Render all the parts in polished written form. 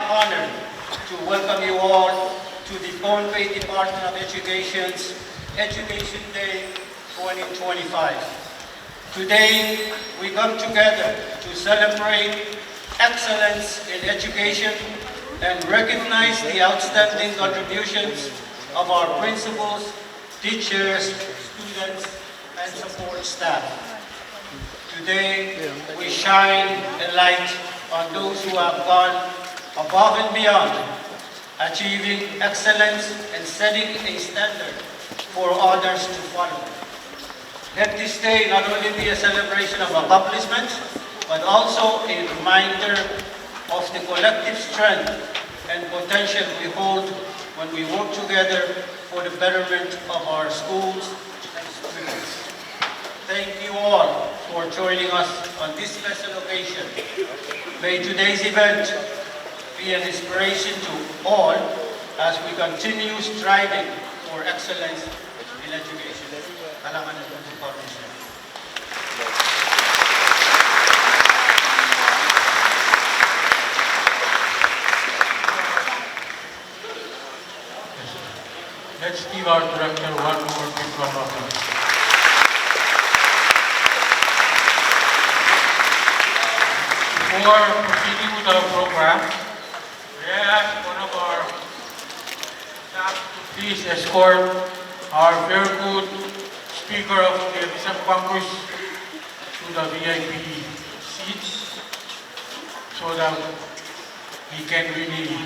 honored to welcome you all to the Conway Department of Education's Education Day 2025. Today, we come together to celebrate excellence in education and recognize the outstanding contributions of our principals, teachers, students, and support staff. Today, we shine a light on those who have gone above and beyond, achieving excellence and setting a standard for others to follow. Let this day not only be a celebration of accomplishments, but also a reminder of the collective strength and potential we hold when we work together for the betterment of our schools and students. Thank you all for joining us on this special occasion. May today's event be an inspiration to all as we continue striving for excellence in education. Let's give our director one more big round of applause. Before proceeding with our program, may I ask one of our staff to please escort our very good speaker of the Visam Congress to the VIP seat so that he can really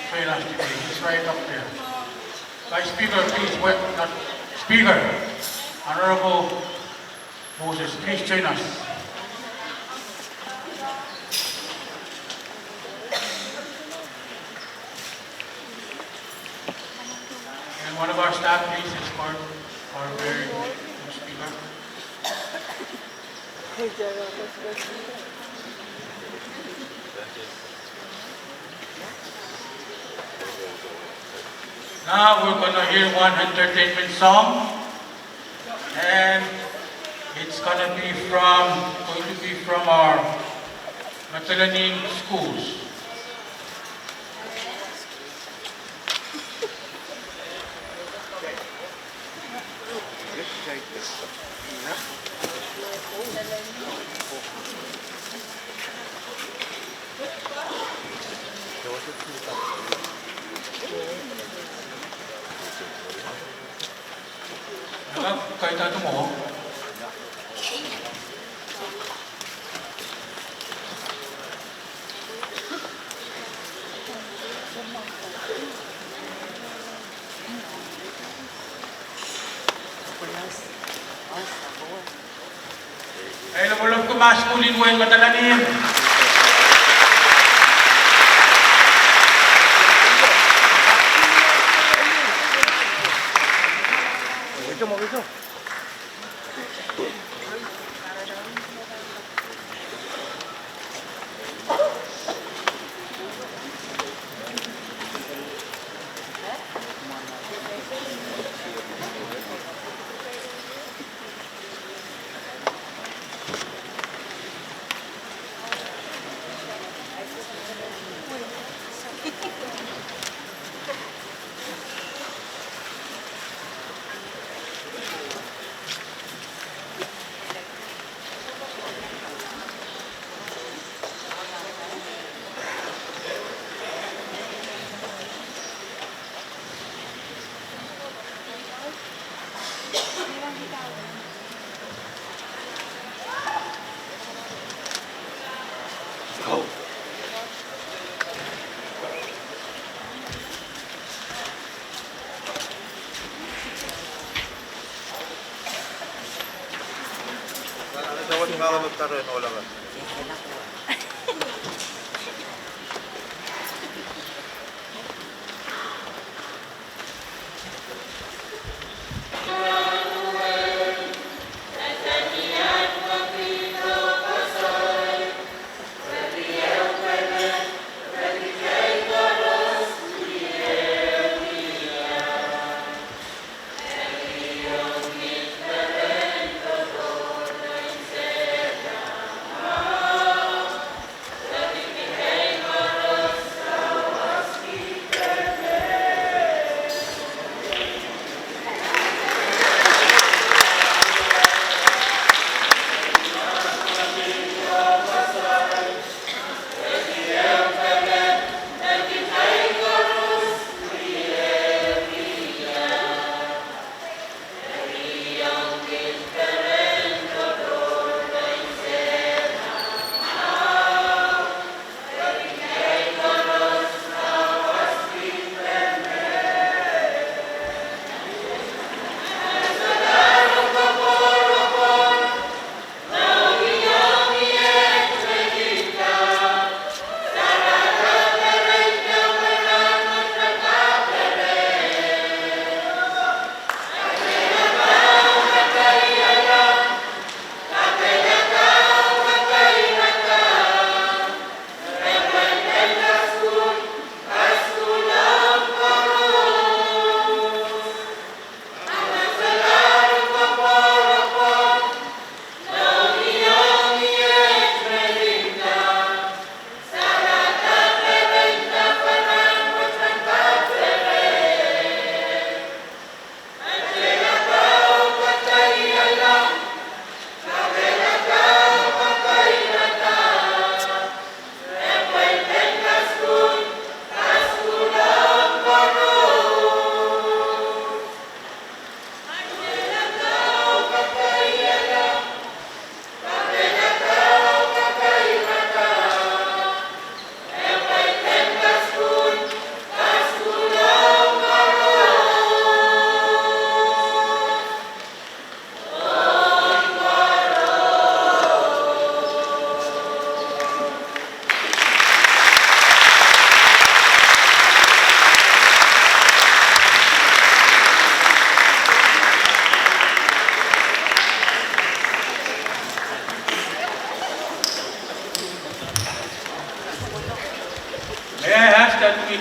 fail us today. He's right up there. Vice Speaker, please, not Speaker, Honorable Moses, please join us. And one of our staff, please escort our very good speaker. Now we're going to hear one entertainment song, and it's going to be from our Matalaning schools. Kahit ano mo? Ay, lumulog ko maskulin mo yung Matalanin. Ito. Dapat magkaroon o lang.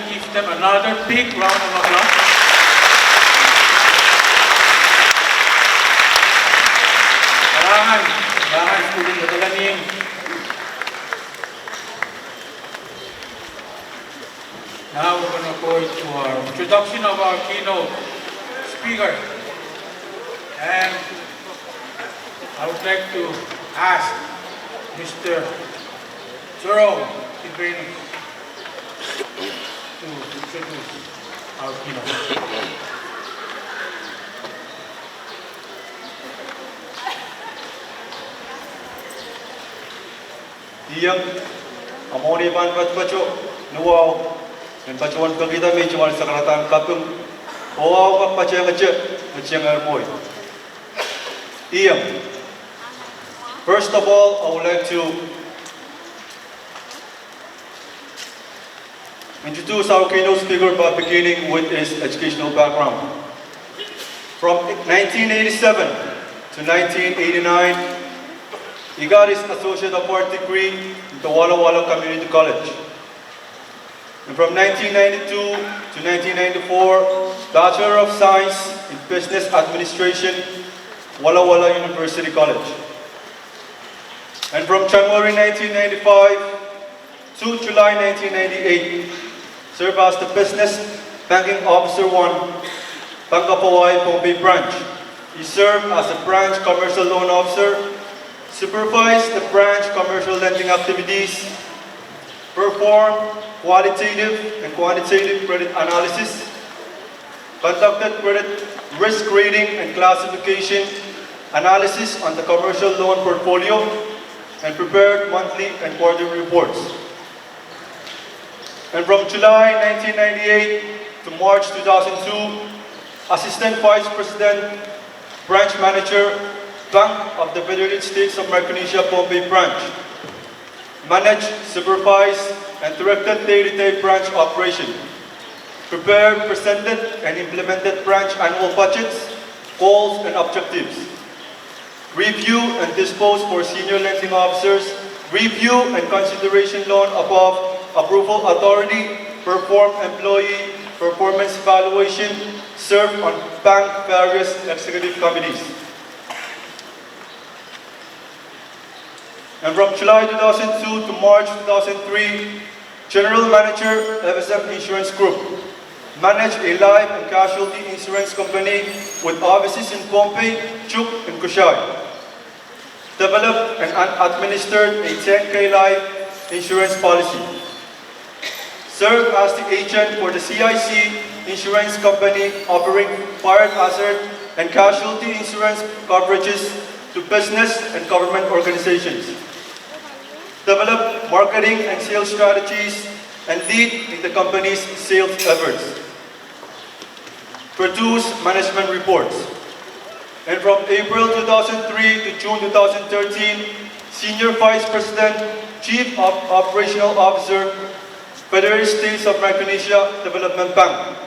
give them another big round of applause. Kailangan student madalanin. Now we're going to go into our introduction of our keynote speaker. And I would like to ask Mr. Jerome Tibrino to introduce our keynote. Iyang amoni ban bacho nuwaw dan bacuan kita may jual sa karatan kapung owaw ka pacang armoy. Iyang. First of all, I would like to introduce our keynote speaker by beginning with his educational background. From 1987 to 1989, he got his Associate of Art degree at the Walla Walla Community College. And from 1992 to 1994, Bachelor of Science in Business Administration, Walla Walla University College. And from January 1995 to July 1998, served as the Business Banking Officer 1, Pangkapaway, Pompey Branch. He served as a Branch Commercial Loan Officer, supervised the branch commercial lending activities, performed qualitative and quantitative credit analysis, conducted credit risk rating and classification analysis on the commercial loan portfolio, and prepared monthly and quarterly reports. And from July 1998 to March 2002, Assistant Vice President, Branch Manager, Bank of the Federated States of Micronesia, Pompey Branch. Managed, supervised, and directed day-to-day branch operation. Prepared, presented, and implemented branch annual budgets, goals, and objectives. Review and dispose for senior lending officers. Review and consideration loan above approval authority. Perform employee performance evaluation. Serve on bank various executive committees. And from July 2002 to March 2003, General Manager, FSM Insurance Group. Managed a life and casualty insurance company with offices in Pompey, Chuk, and Kushay. Developed and administered a 10K life insurance policy. Served as the agent for the CIC Insurance Company offering fire hazard and casualty insurance coverages to business and government organizations. Develop marketing and sales strategies and lead in the company's sales efforts. Produce management reports. And from April 2003 to June 2013, Senior Vice President, Chief Operational Officer, Federated States of Micronesia Development Bank.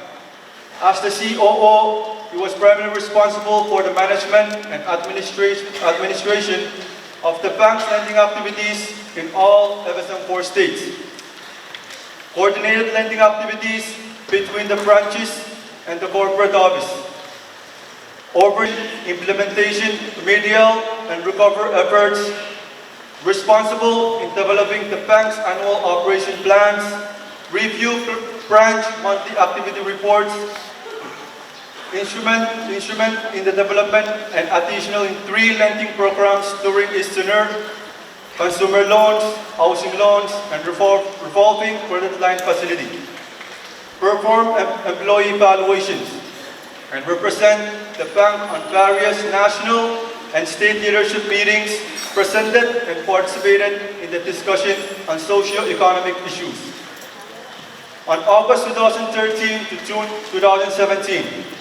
As the COO, he was primarily responsible for the management and administration of the bank's lending activities in all FSM4 states. Coordinated lending activities between the branches and the corporate office. Over implementation, remedial, and recovery efforts. Responsible in developing the bank's annual operation plans. Review branch monthly activity reports. Instrument in the development and additional in 3 lending programs during his tenure: consumer loans, housing loans, and revolving credit line facility. Perform employee evaluations and represent the bank on various national and state leadership meetings, presented and participated in the discussion on socio-economic issues. On August 2013 to June 2017,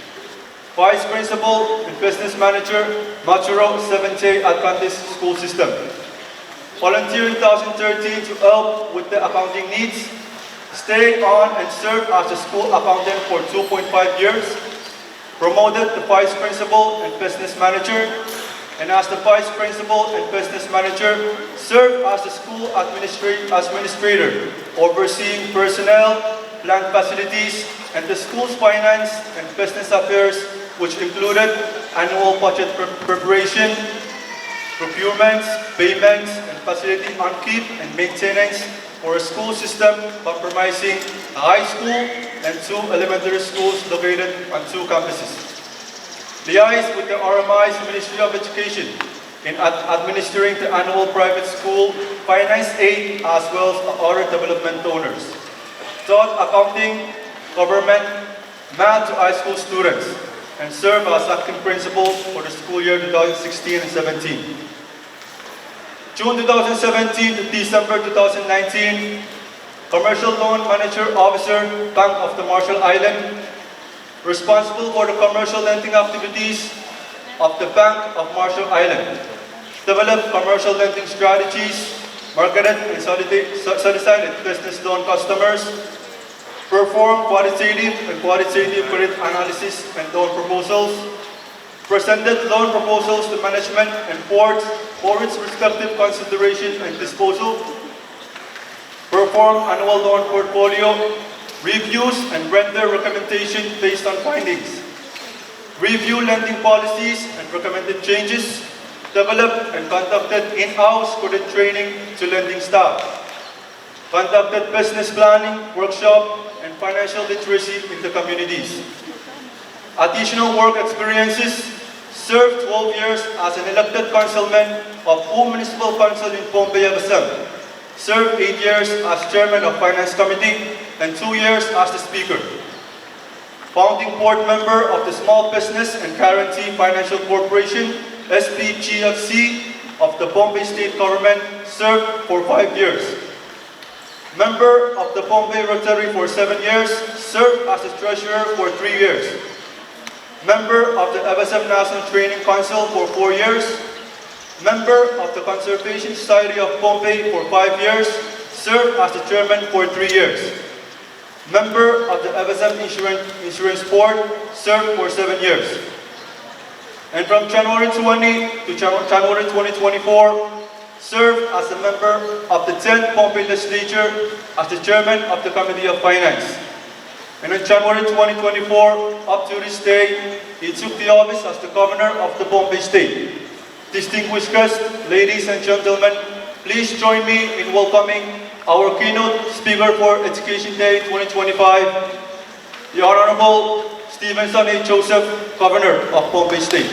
Vice Principal and Business Manager, Maturo Seventh-day Adventist School System. Volunteer in 2013 to help with the accounting needs. Stay on and serve as a school accountant for 2.5 years. Promoted to Vice Principal and Business Manager. And as the Vice Principal and Business Manager, served as the school administrator, overseeing personnel, plant facilities, and the school's finance and business affairs, which included annual budget preparation, procurements, payments, and facility upkeep and maintenance for a school system comprising a high school and 2 elementary schools located on 2 campuses. Liaise with the RMI's Ministry of Education in administering the annual private school finance aid as well as other development donors. Taught accounting, government, math to high school students, and serve as acting principal for the school year 2016 and 17. June 2017 to December 2019, Commercial Loan Manager Officer, Bank of the Marshall Island, responsible for the commercial lending activities of the Bank of Marshall Island, developed commercial lending strategies, marketed and solicited business loan customers, performed quantitative and qualitative credit analysis and loan proposals, presented loan proposals to management and boards for its respective consideration and disposal, perform annual loan portfolio reviews and render recommendations based on findings, review lending policies and recommended changes, developed and conducted in-house credit training to lending staff, conducted business planning, workshop, and financial literacy in the communities. Additional work experiences: served 12 years as an elected councilman of U Municipal Council in Pompey, Abasam. Served 8 years as chairman of Finance Committee and 2 years as the speaker. Founding board member of the Small Business and Guarantee Financial Corporation, SPGFC, of the Pompey State Government, served for 5 years. Member of the Pompey Rotary for 7 years, served as the treasurer for 3 years. Member of the Abasam National Training Council for 4 years. Member of the Conservation Society of Pompey for 5 years, served as the chairman for 3 years. Member of the Abasam Insurance Board, served for 7 years. And from January 20 to January 2024, served as a member of the 10th Pompey Legislature as the chairman of the Committee of Finance. And in January 2024, up to this day, he took the office as the governor of the Pompey State. Distinguished guests, ladies and gentlemen, please join me in welcoming our keynote speaker for Education Day 2025, the Honorable Stevenson A. Joseph, Governor of Pompey State.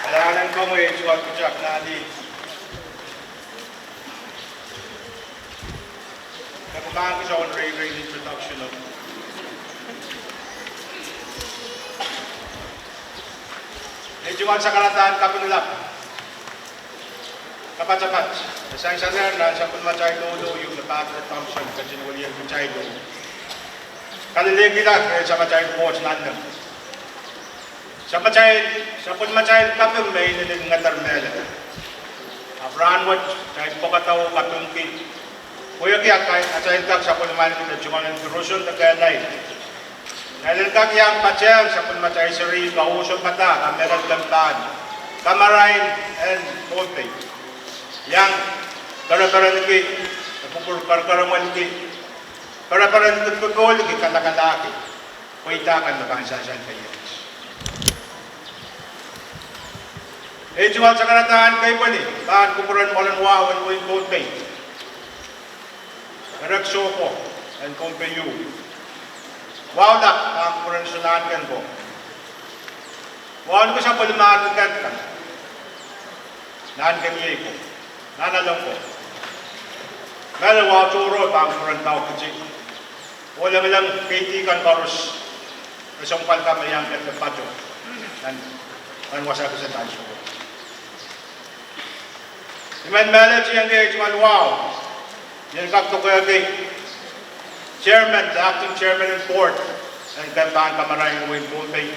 Kailangan ko mo i-chuan ko siya na di. Nakumahan ko siya on Ray introduction of Ejuan sa karataan kapunulak. Kapat-sapat. Sa isang na sa pulmachay lolo yung napatid Thompson kasi nuliyan ko chay lolo. Kaliligi lang sa machay po sa London. Sa pulmachay kapung may nilig nga termela. Abranwat, chay po kataw katungki. Kuya kaya at sa intak sa pulman kita Juan Intermission na kaya lain. Nalilkak yang pacer sa pulmachay sari, kahusong pata, kamerang lampan, Kamarain and Pompey. Yang karaparan ki, napupurkarkaraman ki, karaparan ki pagkol ki katakalaki, kuitakan na bangsasan kayo. Juan sa karataan kayo pa ni, bahan kupuran mo lang wawan mo yung Pompey. Narakso and Pompey you. Wow dak ang kuransunan kan ko. Wow ko sa palimaan kan kan. Nan kaniye ko. Nanalong ko. Mela wow churo bang kurantao kasi. Wala lang PT kan barus. Kasong palka mayang ket pato. Nan wasa ko sa tanso. Iman mela siyang Juan wow. Yan kak to kay Chairman, the acting chairman and board, and Kambahan Kamarayan Wayne Pompey.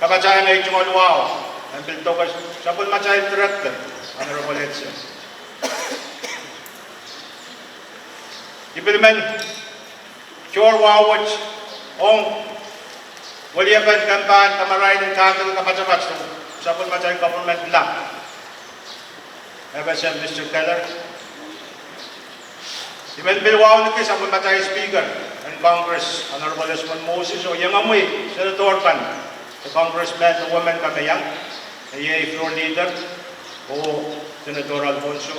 Kabacayan na itong aluaw, ang bilto ka sa pulmacayan director, Honorable Edson. Implement, sure wawach, ong, waliyaban Kambahan Kamarayan and Kangal Kapacapats, sa pun macam government lang. FSM Mr. Keller. Imen bilwaw na sa pun macam Speaker and Congress, Honorable Desmond Moses, o yang amoy, Senator Pan, the Congressman, the woman kami yang, the floor leader, o Senator Alfonso.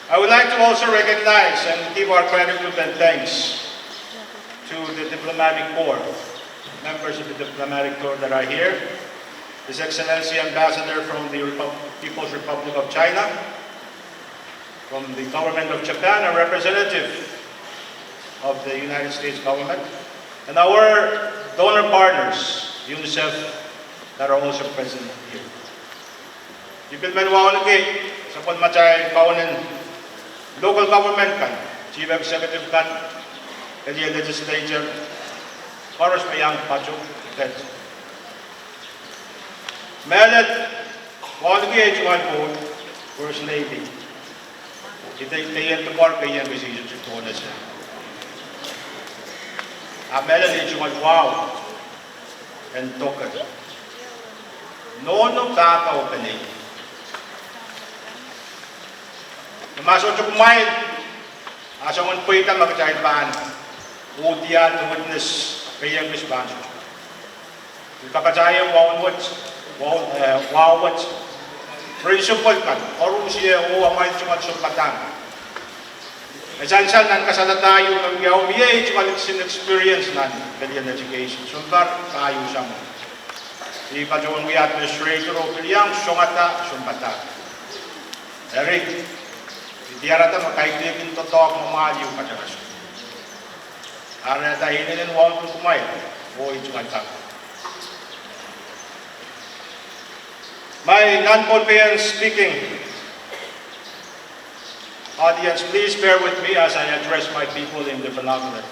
I would like to also recognize and give our gratitude and thanks to the diplomatic corps, members of the diplomatic corps that are here, His Excellency Ambassador from the People's Republic of China, from the Government of Japan, a representative of the United States government, and our donor partners, UNICEF, that are also present here. Ipilmen wawanagay sa panmatay paunin local government kan, chief executive kan, kaya legislature, paros mayang pacho, that. Melet, wawanagay chuan po, First Lady. Itayin to bar kaya yung decision sa tona siya. Melet chuan wow, and token. No kakao kanay. Masuk cukup main, asal orang pergi tak macam bahan, udian witness kaya mis bahan. Kapacaya wow principle kan, orang siya amai cuma sumpatan. Esensial nan kasala tayo ng yaw biya cuma experience nan kalian education. Sumpar tayo sama. Di pajuan wi administrator o piliyang sungata sumpatan. Eric. Diarata makaitigin to talk mamaliw pa dyan. Ara dahil nilin wang kumay, o itungan. My non-conference speaking audience, please bear with me as I address my people in the vernacular.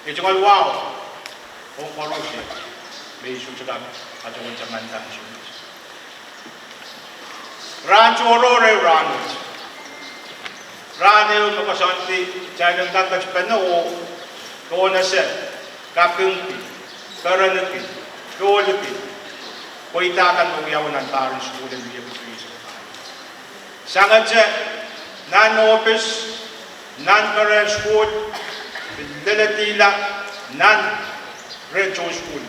Itungan wow, kung korosya, may isusagam, at yung samantan siya. Rancho Aurora Ranut. Ranel Makasanti, China Takas Pano, Kona Set, Kapunki, Karanuki, Koluki, Koitakan Muyawan and Parents School and William Trees. Sangaja, non-office, non-parent school, Lilatila, non-retro school.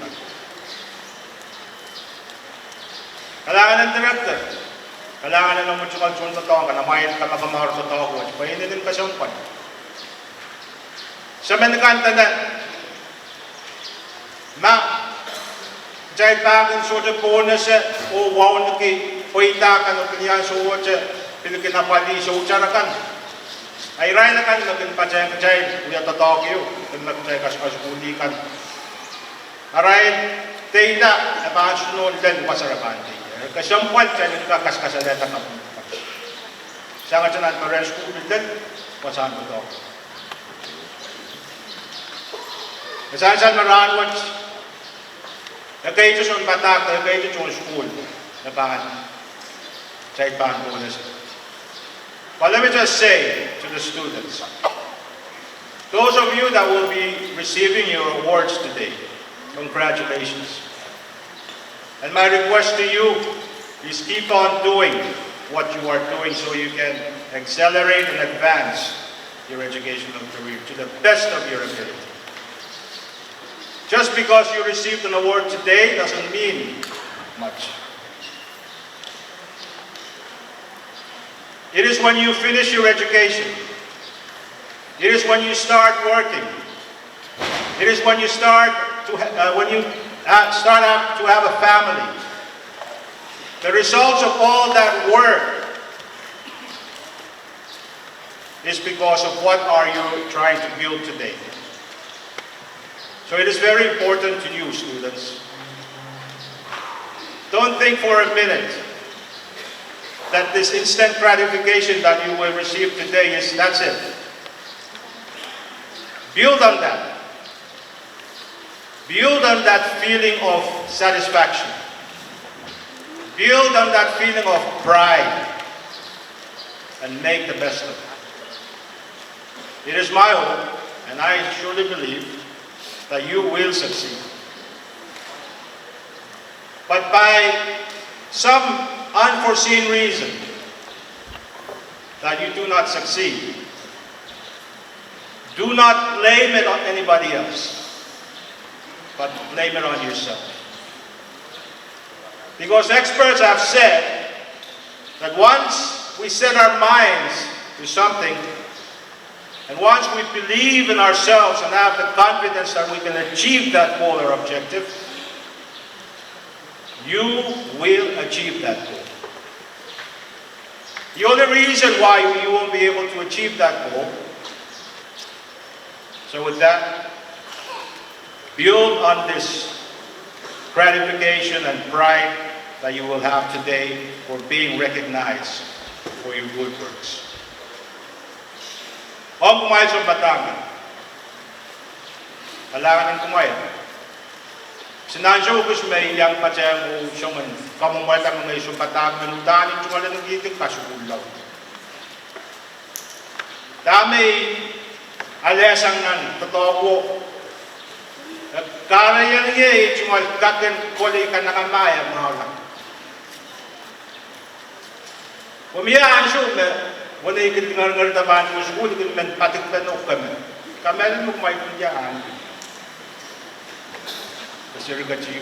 Kailangan ng director. Kailangan na naman siya kung totoo ka na mayroon ka makamahar totoo ko. Pahinin din ka siyang pan. Sa menakanta na, jay pakin soja po na siya, o wow na ki, o itakan o kaniyan soja, pinakinapali soja na kan. Ay ray na kan, naging pachay ka jay, kuya totoo kayo, kung nagpachay ka sa kasulikan. Aray, tayo na, nabahan sunod din, masarapan tayo. Kasyampuan siya yung kakaskasaleta ka. Siya nga siya parents ko ulit, wasan ko ito. Saan maranwat, nagkaito siya yung batak, nagkaito siya yung school, nabahan, sa ibang ko na siya. But let me just say to the students, those of you that will be receiving your awards today, congratulations. And my request to you is keep on doing what you are doing so you can accelerate and advance your educational career to the best of your ability. Just because you received an award today doesn't mean much. It is when you finish your education. It is when you start working. It is when you start to start out to have a family. The results of all that work is because of what are you trying to build today. So it is very important to you, students. Don't think for a minute that this instant gratification that you will receive today that's it. Build on that. Build on that feeling of satisfaction. Build on that feeling of pride. And make the best of it. It is my hope, and I surely believe, that you will succeed. But by some unforeseen reason that you do not succeed, do not blame it on anybody else, but blame it on yourself. Because experts have said that once we set our minds to something, and once we believe in ourselves and have the confidence that we can achieve that goal or objective, you will achieve that goal. The only reason why you won't be able to achieve that goal, so with that, build on this gratification and pride that you will have today for being recognized for your good works. Ang kumain sa Batangan, alangan ng kumain. Sinansyo ko may iyang patsayang siyang kamumata mga isang Batangan, danin siya wala ng giting pasukulaw. Dami alesang nan, totoo ko. Karayan niya cuma kaken kolay ka nakamaya mga lang. Kumiyaan siya, wala ikin ngar-ngar-tamaan mo sa kulit, ikin patik-tanok kami. Kami mo kumay kunyaan. Kasi rigat siya.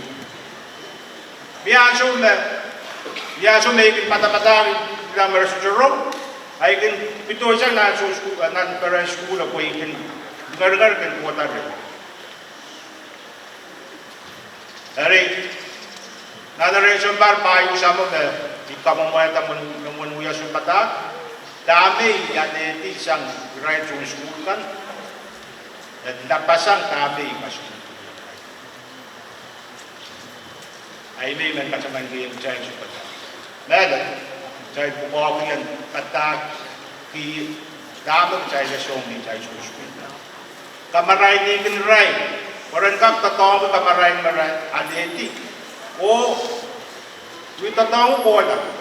Miyaan siya, ikin patapatari, grammar sa Jerome, ay ikin pito siya na parents school ako, ikin ngar-ngar kan kuwata rin. Dari, nadarin siya bar, payo siya mo, ikaw mo naman uya sa pata, dami yan isang right to school kan, at napasang dami masuk. Ay may man kasaman kayong dyan sa pata. Meron, dahil bukaw ko yan, pata, damang dyan sa song ni dyan sa school. Kamaray ni kinray, orang kap tatawag kamaray adeti. O, wit tatawag ko na.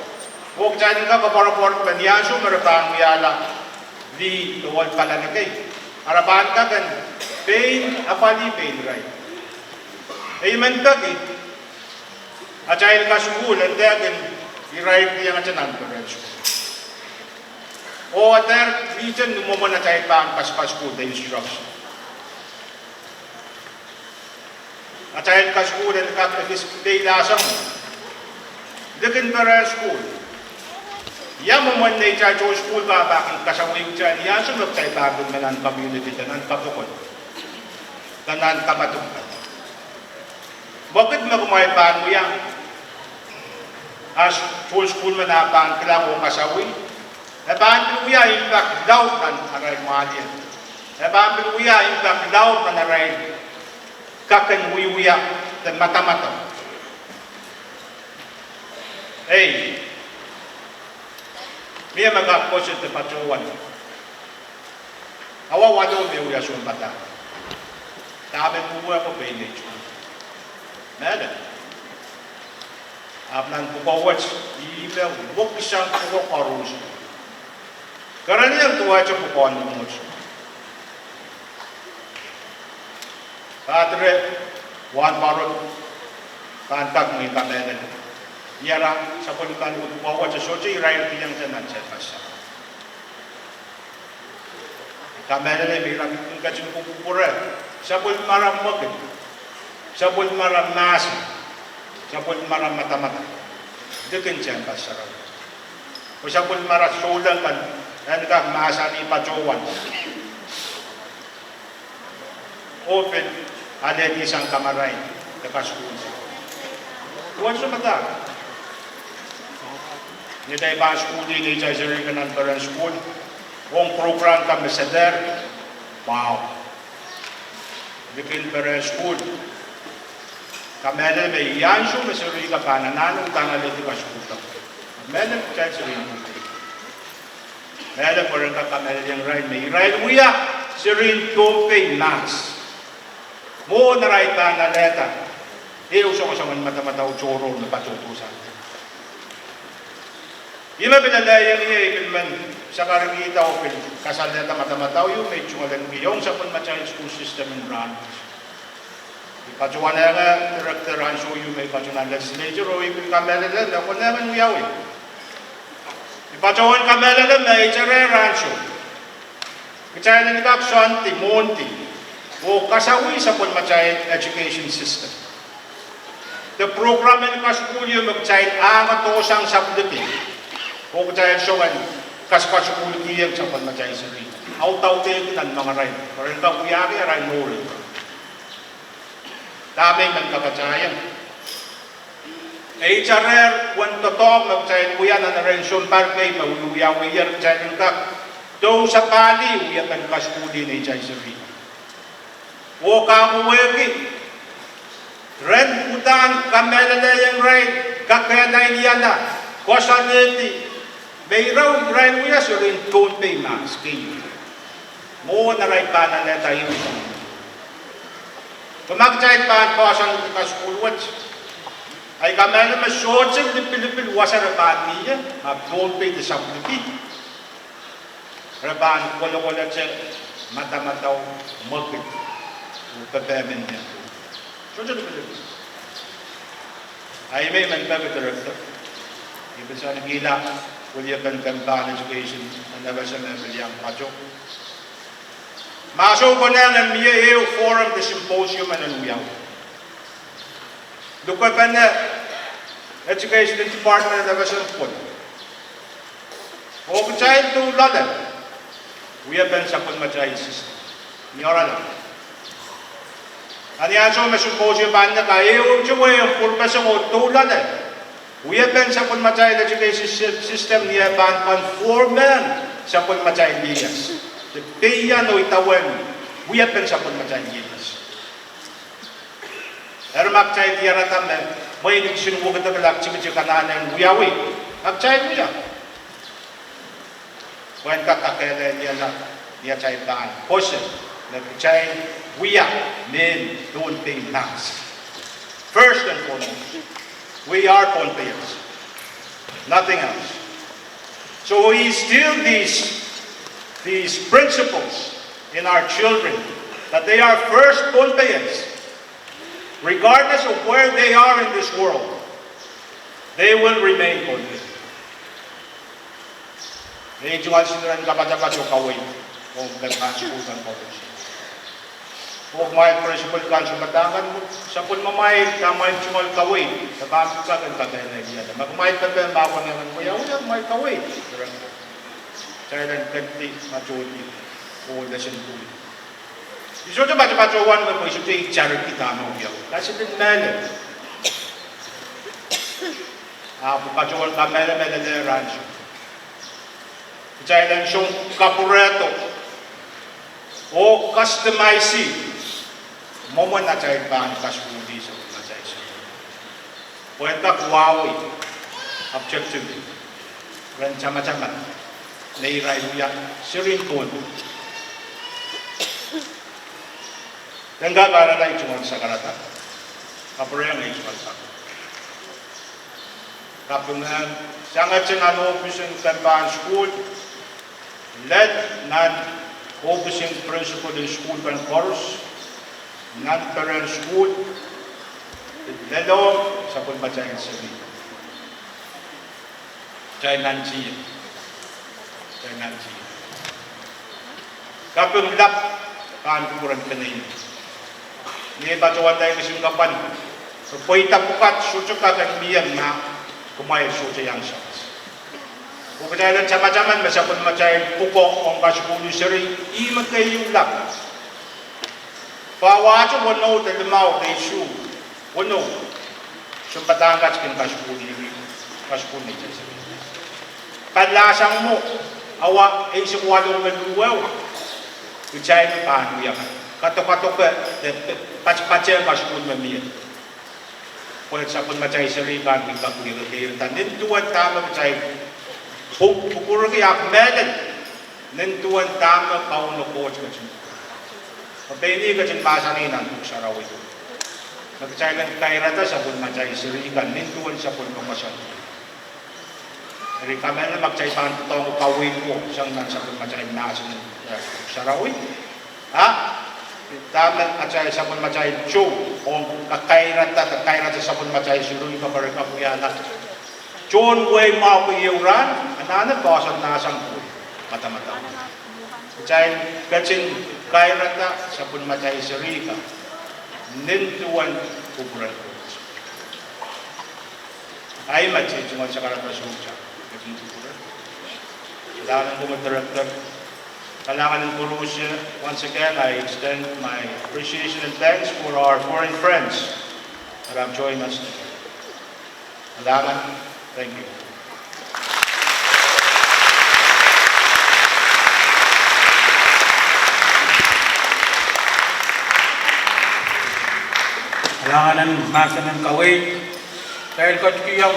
Huwag dyan ka kaparaport banyaso, marapang miyala di tuwal pala na kayo. Arabahan ka kan, pain, apali pain right. Amen ka kayo. At dahil ka school, and then, i-right niya nga dyan ang parents. O, at there, reason, mo na dahil pa ang paspas ko, the instruction. At dahil ka school, and ka-display lasang mo. Dikin parents school. Yan mo man na i-charge school ba, bakit kasawin dyan, yan sunod sa itabon na ng community, ng kapukon, ng kapatukan. Bakit na kumaipaan mo yan? As full school man na paan kila ko kasawin, e paan piluya, impact daw ng aray mahal yan. E paan piluya, impact daw ng aray kakanwiwiya, ng mata-mata. Hey, miya mag-apos ito patuwan. Awawa doon may uya siyang bata. Tabi po ko pinage. Meron. Apnan po kawats, email, huwag isang po karus. Karaniang tuwa siya po ko ano mo siya. Padre, Juan Barot, kantag mo yung kamelan. Yara, sa pulutan ko po kawats, so siya i-ride niyang sanan siya pasya. Kamelan ay may ramit kong katsin po pupura. Sa pulutan magit. Sa pulutan nasa. Sa pulutan mata-mata. Dikin siya pasya. O sa pulutan solang kan, yan ka masa ni pacowan. Open, ada di isang kamaray. Nakasuun siya. Tuwan sa mata. Hindi tayo ba school din, hindi tayo sari ka ng parang school. Kung program kami sa der, wow. Bikin parang school. Kamela may yansyo, may sari ka pa, nananong tangalit ka school ka. Kamela po tayo sari mo. Kamela po rin ka kamela yung ride. May ride mo ya, sari don't pay max. Mo na ride pa na leta. Iuso ko sa mga mata-mataw choro na patutusan. Yung pinalayan niya, ipinman sa karangita o kasal na mata-mataw, yung may tsungalan yung sa pun-matchang school system in branch. Ipacuan nga director Hansho yung may pacunan legislature o yung kamelalam na kung naman uyawin. Ipacuan kamelalam na HRR Hansho. Kaya ni Kaksan, Timonti, o kasawi sa pagmacay education system. The program in kaskulyo magcay ang atosang sabdati. O kaya siya kaskaskulyo kiyang sa pagmacay sa rin. Autaw tayo ng mga rin. Pero ito kuyari, rin mo rin. Dami ng kapacayan. HRR, kung totoo, magcay kuya na narensyon parkay, mawuyawiyar, kaya ng kak. Do sa pali, uya kan kaskuli ni Jai Sari. O kamuwegi, ren udan kamela na yung ren, kakaya na iniyana, kwasaneti, may raw ren uya so rin tonpe mas kayo. Mo na rin pa na neta yung isang. Kumagchay pa ang pasang kaskulwat, ay kamela masyotsin di Pilipil wasarapan niya, mag-tonpe di sablipi. Rabaan wala-wala siya mata-mataw magpit o papamin niya. So, dyan ba dyan? Ay may director. Ibig sa nagila, wala kan kampan education na naba siya na bilyang pacho. Maso ko na ng miya forum the symposium and uyaw. Dukwa pa na education department na naba siya po. O kutsahin to ladan. We have been sa pagmatay system. Niyora lang. Ano yan so, may symposium ba na kayo? Yung purpose ng tulan eh. We have been sa pagmatay education system niya ba conforman sa pagmatay niyas. The payan o itawan, we have been sa pagmatay niyas. Pero magchay tiyara tamen, may nagsinuwag na kalak, chimit yung kananan, uyawi. Magchay mo yan. When kakakailan niya chay baan. Portion, nag-chay, we are men don't pay tax. First and foremost, we are Pompeians. Nothing else. So we instill these principles in our children, that they are first Pompeians. Regardless of where they are in this world, they will remain Pompeians. Medyo nga sinuran kapat-kapat yung kawin o nagkasukutan ko rin siya. O may principal ka siya matangan mo, sa kung mamayit ka, may sumal kawin, sa bamit ka, kagaya na iyan. Magmayit ka ba, bako naman mo, yaw, may kawin. Kaya lang kanti, machuli, o lesson 2. Iso ito baca-bacawan mo, iso ito i-charity tama mo yaw. Kasi din meron. Bacawan ka, meron na rancho. Kaya lang siyang kapureto o customizing mo na chay ba ang kasuli sa mga chay siya. Pwede ka kuwawi objectively. Ren chama-chama nairay mo yan sirin po. Tengah gara na ichungan sa karata. Kapuraya na ichungan sa kapungan sangat siya office ng Kampan School led non-officing principal in school and course, non-parent school, lalo sa pagbacayan sa dito. Chay Nancy. Kapag lap, kaanturan ka na yun. Hindi ba tayo tayo kasing kapan? So, pwede tapukat, sutsuk ka kang miyan na kumayag sutsay ang siya. Kung kailan sama-saman, masapon macay pukok ang kasikulo siri, imag kayo yung lap. Pawacho, wano, talimaw, desu, wano. Sumpatangkat kin kasikulo ni Jay. Panlasang mo, awa, ay sikwalong maluwaw. Kuchay mo paano yan. Kato-kato ka, patch-patch ang kasikulo mamiyan. Kung sapon macay siri, kan ikakuliran kayo. Ninduan tama macay, Pukuro kaya medan nentuan tama pauno coach ka siya. Pabili ka siya pasaninan kung sa raw ito. Nagsayagan kairata sa pun macay sirikan nentuan sa pun pamasan. Dari kami na magsayapan ito ang kawin mo siyang nasa pun macay nasin sa raw ito. Ha? Taman acay sapon macay chu o kakairat sapon macay sului kabarakapuyanak. John way mau piyuran anana bosot nasang pu mata-mata. Acay kacin kairata sapon macay serika nintuan ukuran. Ay macay cuma sekarang tersuca. Kacin ukuran. Dalam director. Kailangan ng Borussia, once again, I extend my appreciation and thanks for our foreign friends that have joined us today. Kailangan, thank you. Kailangan ng masa ng kawin. Dahil ko tikiyang,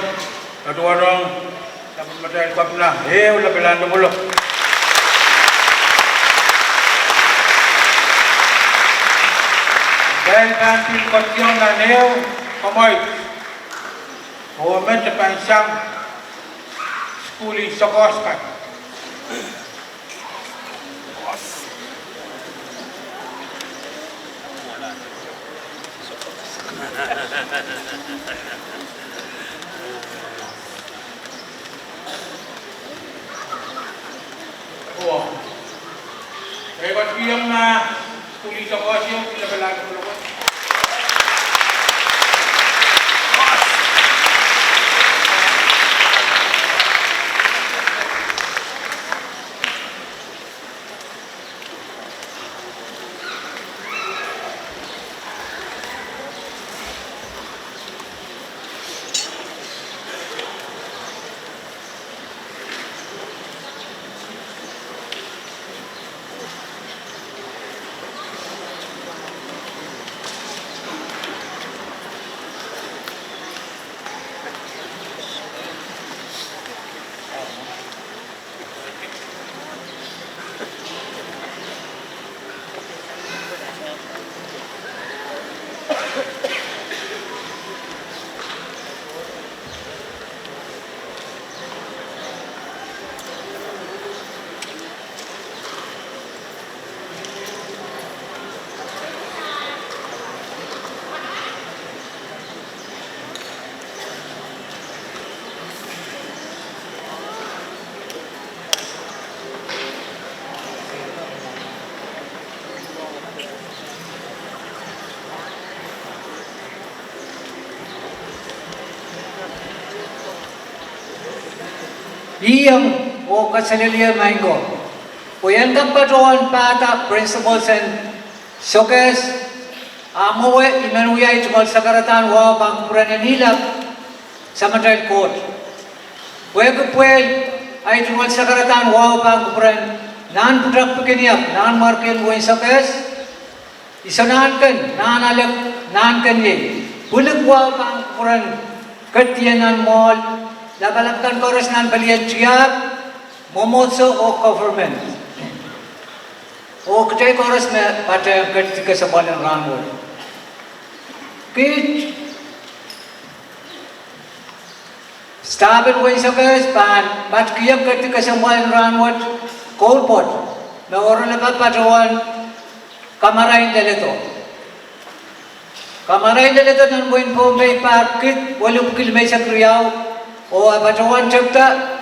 kaduwarang, dapat matahil ko na, wala bilang dumulo. Dahil kantin kotyong na neo, kamoy. Huwag sa pansang schooling sa Koskat. Dahil kotyong na schooling sa Koskat, pinabalang ko. Iyang o kasalilian maingo. Kuyan kang patroon pata principles and showcase amowe imanuya itumal sakaratan wa bangkuran yang hilap sa Madrid Court. Kuya kupuel ay itumal sakaratan wa bangkuran nan putrak pekeniap nan marken kuya showcase isanahan kan nan alak nan kan ye bulik wa bangkuran ketianan mall labalaktan koros nan balian ciak momotso o government o kecai koros me pada ketika sebulan rangul kit stabil woi sokas pan mat kiam ketika sebulan rangul kolpot me orang lepas paduan kamarain deleto nan buin pombe parkit walau kil mai sakriau o paduan cipta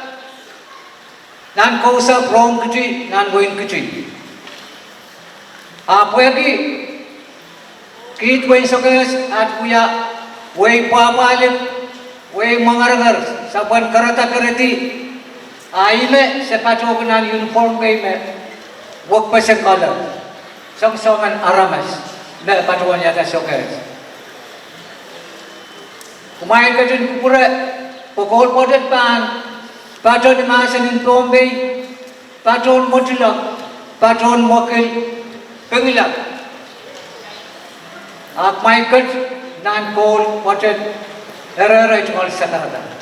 nan kausa prong kecil nan buin kecil apa lagi kit buin sokas at kuya way papalip way mangargar saban karata karati aime sepatu nan uniform kay me wag pa sa color song-songan aramas na paduan yata sokas kumain ka dun pura pukul podet pan patron di masan in Bombay patron motilak patron mokil pengilak akmai kat nan kol podet era itu mal sakarata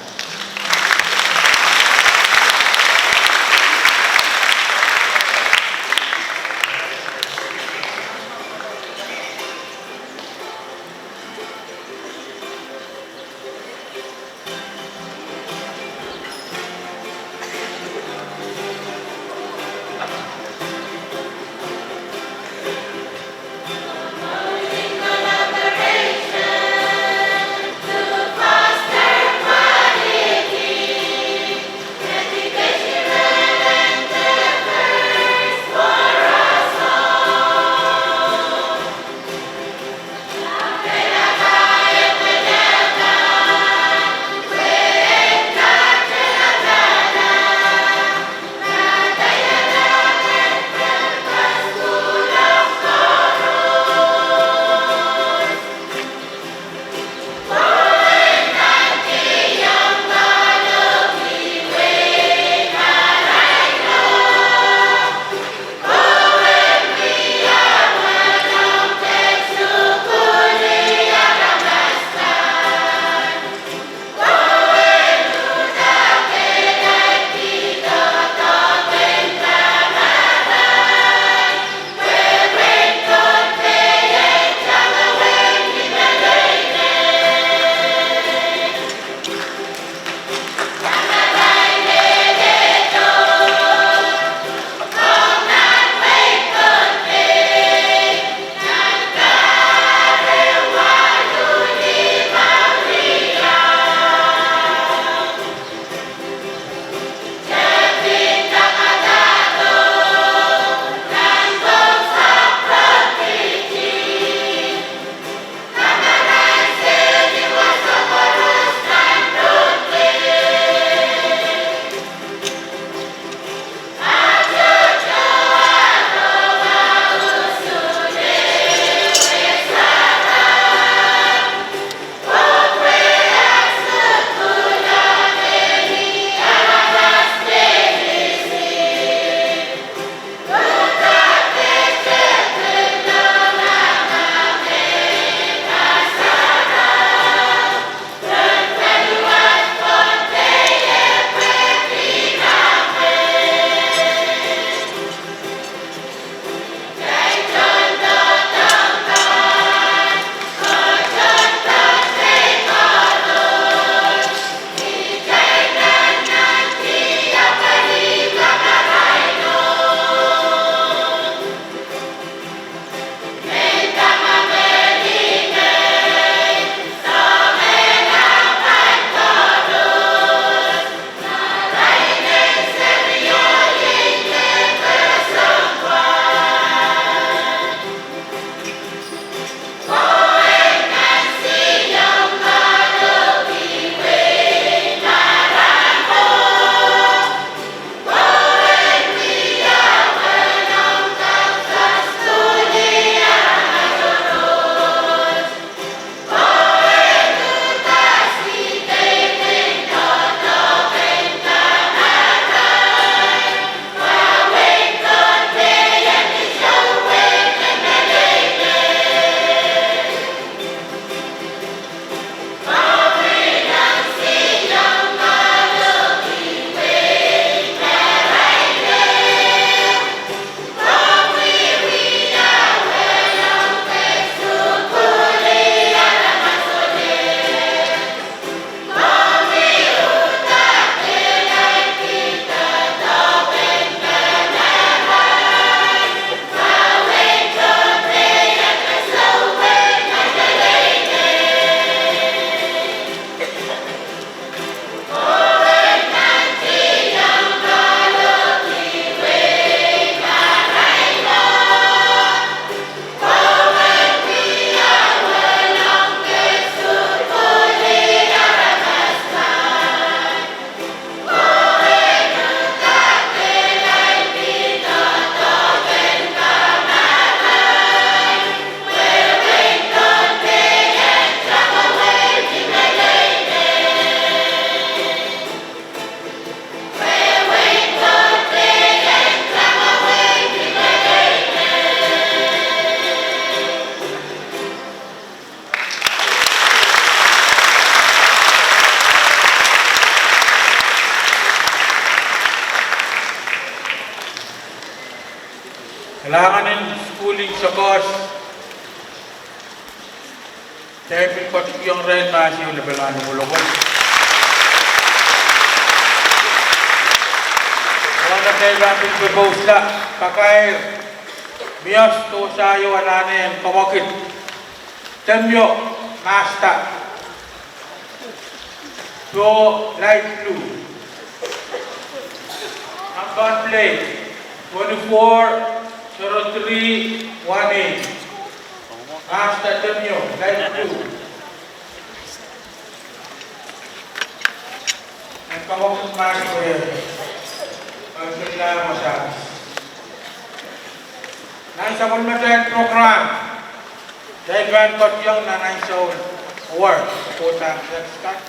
Kailangan ng schooling sa course. Dahil pinipatipiyang rin na siya level na nabulungan. Wala tayo ba pinipropose na pakai Miyos to sayo ananin kamakit. Temyo Masta. So light blue. Number plate 240318. Masta Temyo light blue. Ang kamakit mali ko yan. Pagkakilala mo siya. Nasa Kulmatan program, Daigan Kotyong na Naisol Award, Putang Sextat,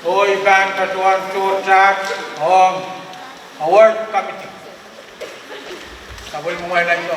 o Iban Katuan Churchat, o Award Committee. Sabol mo ngayon ito.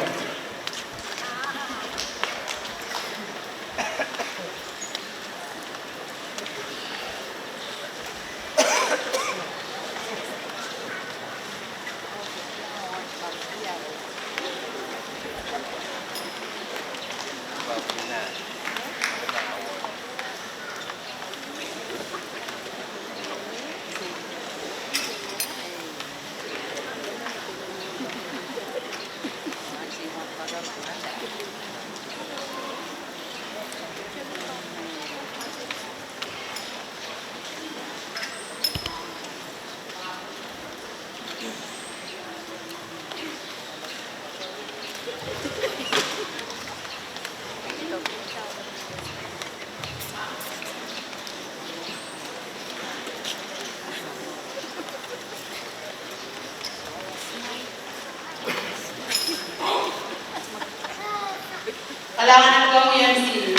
Kalangan ko yan si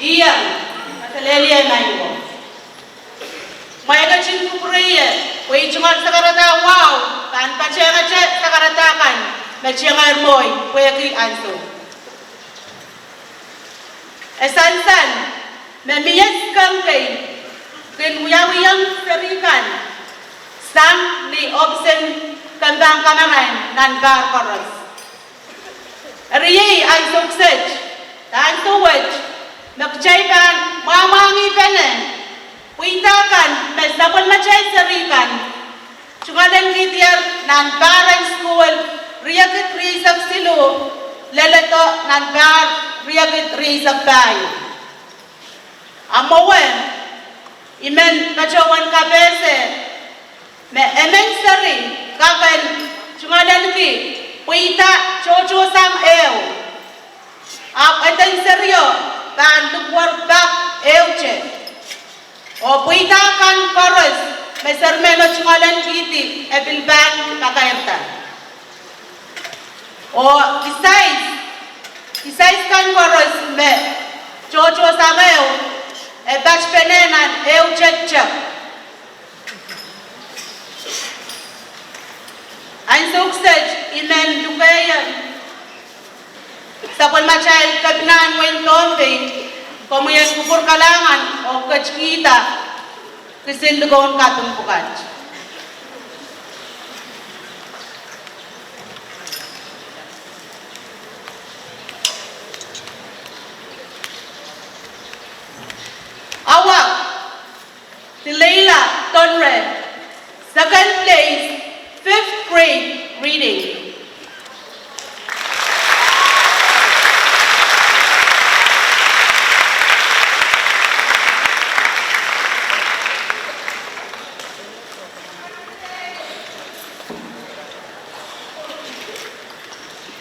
Iyan Matalelia Nayo. May kachin ko prayer. Way chungan sa karata wow. Pan pachenga che sa karatakan. Machenga moy. Way ki anso. Esan memiyas kang kay kinuyawiyang serikan. Sang ni obsen kandang kanaran nan bar koros. Riye ay suksej, tan tuwaj, nakjaykan, mamangi penen, witakan, mesapon machay sarikan, chungalan gitiar nan barang school, riyagit risak silu, leleto nan bar riyagit risak bayo. Amawen, imen kacawan kabese, me emen sari, kakan chungalan ki, Puita chocho sang ew. Ap eten seryo kan lukwar bak ewche. O puita kan koros mesermeno chungalan kiti ebilban pakayta. O isais kan koros me chocho sang ew e batch penenan ewche chak. Ang suksej imen lukayan sa palmachay kabinan wen tombe komuyan kupur kalangan o kachkita kisindugon katong pukat. Awak si Leila Tonre, second place, 5th grade reading.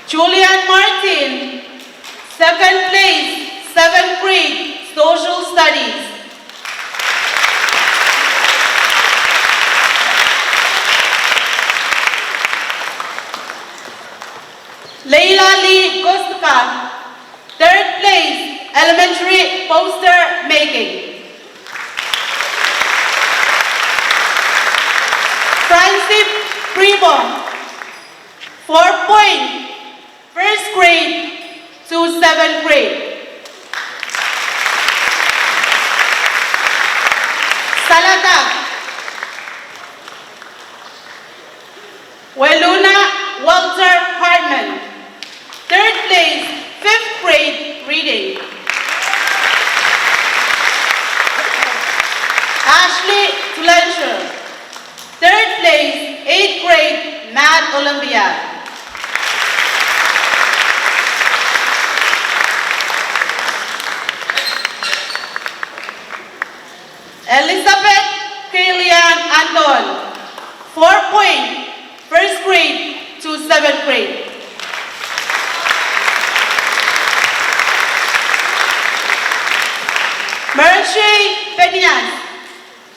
Julian Martin, 2nd place, 7th grade, social studies. Leila Lee Gostka, 3rd place, elementary poster making. Francis Primo, 4 point, 1st grade to 7th grade. Saladag, Weluna Walter Hartman. Third place, 5th grade reading. Ashley Tulencio. Third place, 8th grade Math Olympiad. Elizabeth Kaylian Anton. 4 point, 1st grade to 7th grade. Mercy Peñas.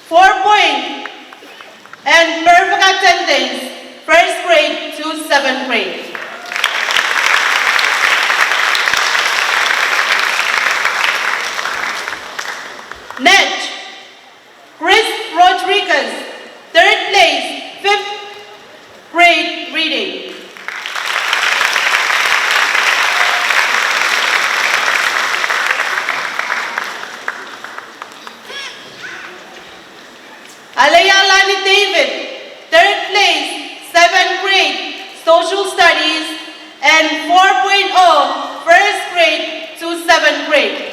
4 point and perfect attendance, 1st grade to 7th grade. Next, Chris Rodriguez, 3rd place, 5th grade reading. Alayalani David, 3rd place, 7th grade, Social Studies, and 4.0, 1st grade to 7th grade.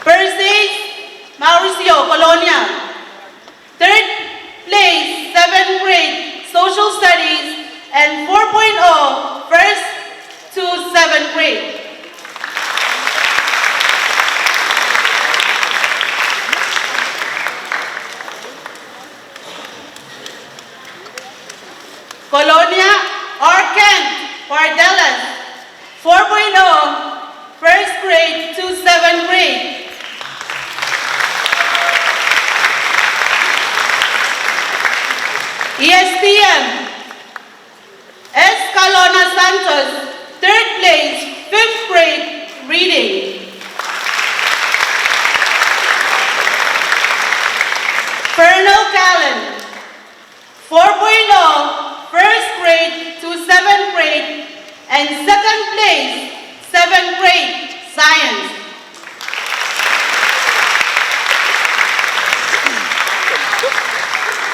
Persis Mauricio Colonia, 3rd place, 7th grade, Social Studies, and 4.0, 1st to 7th grade. Colonia Orkent Pardelas, 4.0, 1st grade to 7th grade. ESTM Escalona Santos, 3rd place, 5th grade reading. Fernal Callan, 4.0, 1st grade to 7th grade, and 2nd place, 7th grade, Science.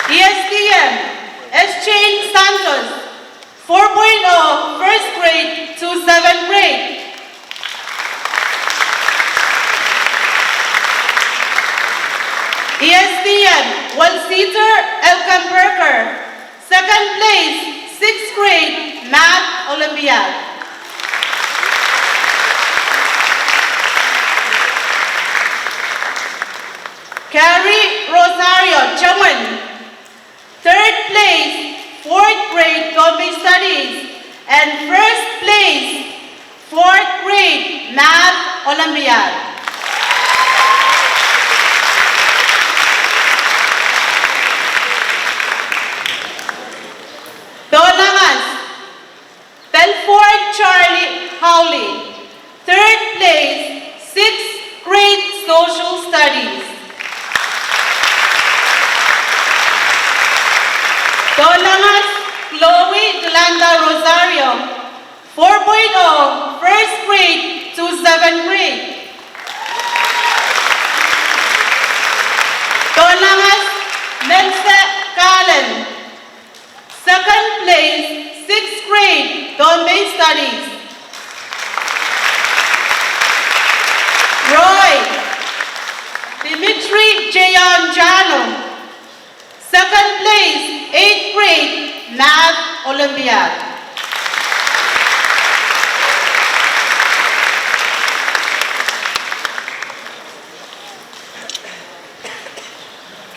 ESTM, Eschane Santos, 4.0, 1st grade to 7th grade. ESTM, Walsiter Elkamperker, 2nd place, 6th grade, Math Olympiad. Carrie Rosario Chaman, 3rd place, 4th grade, Gombe Studies, and 1st place, 4th grade, Math Olympiad. Donamas, Belfort Charlie Howley, 3rd place, 6th grade Social Studies. Donamas Chloe Delanda Rosario, 4.0, 1st grade to 7th grade. Donamas Melsa Callan, 2nd place, 6th grade, Gombe Studies. Roy Dimitri Jayan Jano, 2nd place, 8th grade, Math Olympiad.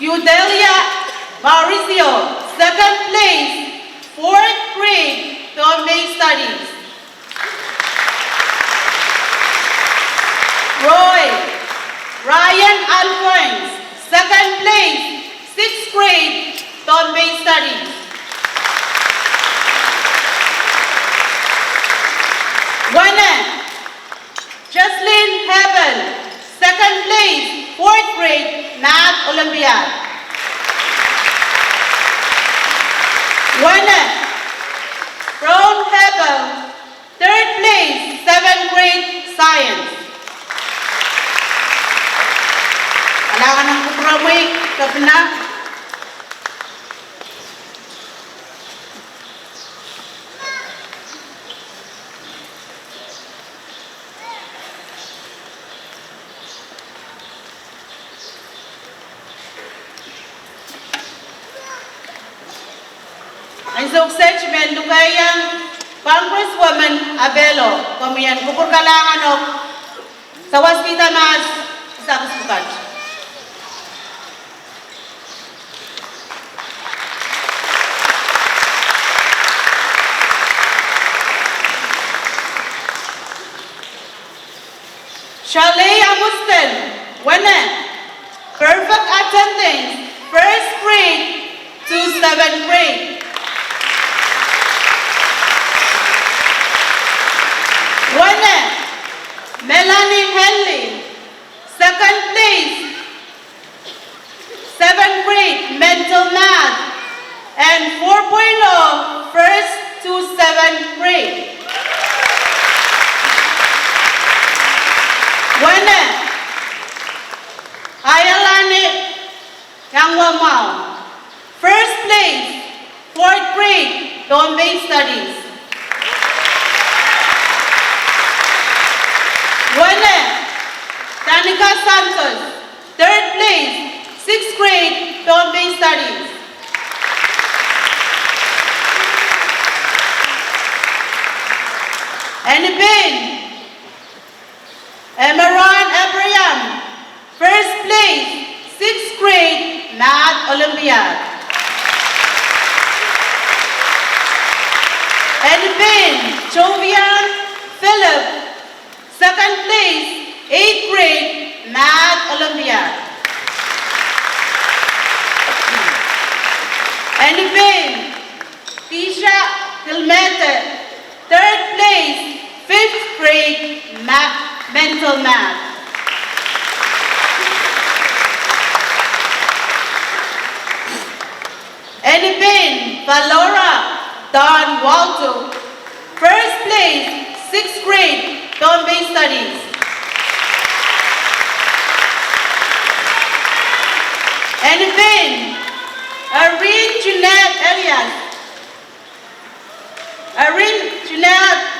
Gudelia Mauricio, 2nd place, 4th grade, Gombe Studies. Roy Ryan Alphonse, 2nd place, 6th grade, Gombe Studies. Winner Jocelyn Hebel, 2nd place, 4th grade, Math Olympiad. Winner Ron Hebel, 3rd place, 7th grade, Science. Alangan ng Usok Mendukayang Congresswoman Abelo, Komian Kupurkalanganok, Sawaspita Mas, Sakuspukat. Shalay Amustan, Wene, perfect attendance, first grade to 7th grade. Wene, Melanie Henley, second place, 7th grade, mental math, and 4.0, first to 7th grade. Wene, Ayalane Yangwamao, first place, 4th grade, Bombay Studies. Wene, Danica Santos, 3rd place, 6th grade, Bombay Studies. And Ben, Emeron Abraham, first place, 6th grade, Math Olympiad. And Ben Jovian Philip, second place, 8th grade, Math Olympiad. And Ben Tisha Kilmete, 3rd place, 5th grade, mental math. And Ben Valora Don Waldo, first place, 6th grade, Bombay Studies. And Ben Irene Jeanette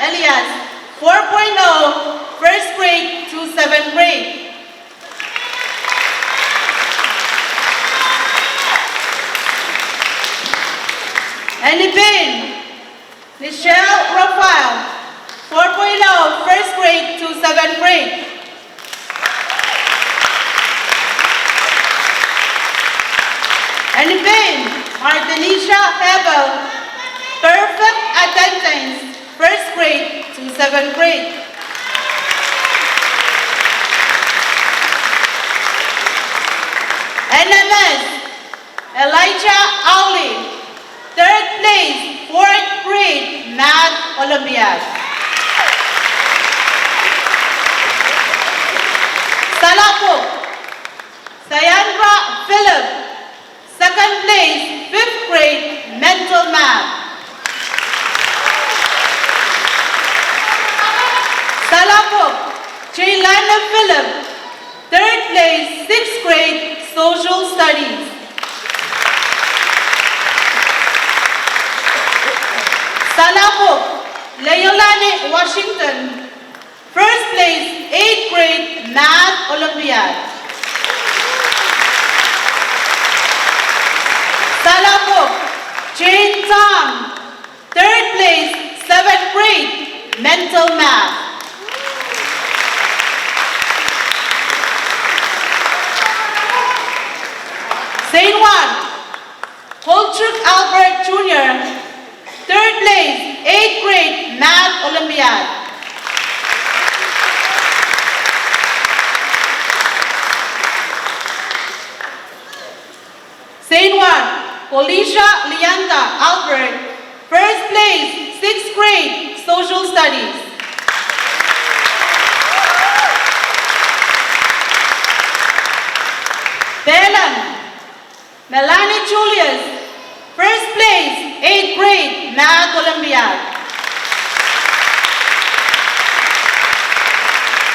Elias, 4.0, first grade to 7th grade. And Ben Michelle Raphael, 4.0, first grade to 7th grade. And Ben Martinisha Hebel, perfect attendance, first grade to 7th grade. NMS Elijah Auli, 3rd place, 4th grade, Math Olympiad. Salapok Sayandra Philip, 2nd place, 5th grade, mental math. Salapok Jaylana Philip, 3rd place, 6th grade, social studies. Salapok Leolani Washington, 1st place, 8th grade, Math Olympiad. Salapok Jane Tom, 3rd place, 7th grade, mental math. St. Juan Holchuk Albert Jr., 3rd place, 8th grade, Math Olympiad. St. Juan Colisha Leanda Albert, 1st place, 6th grade, social studies. Belan Melanie Julius, 1st place, 8th grade, Math Olympiad.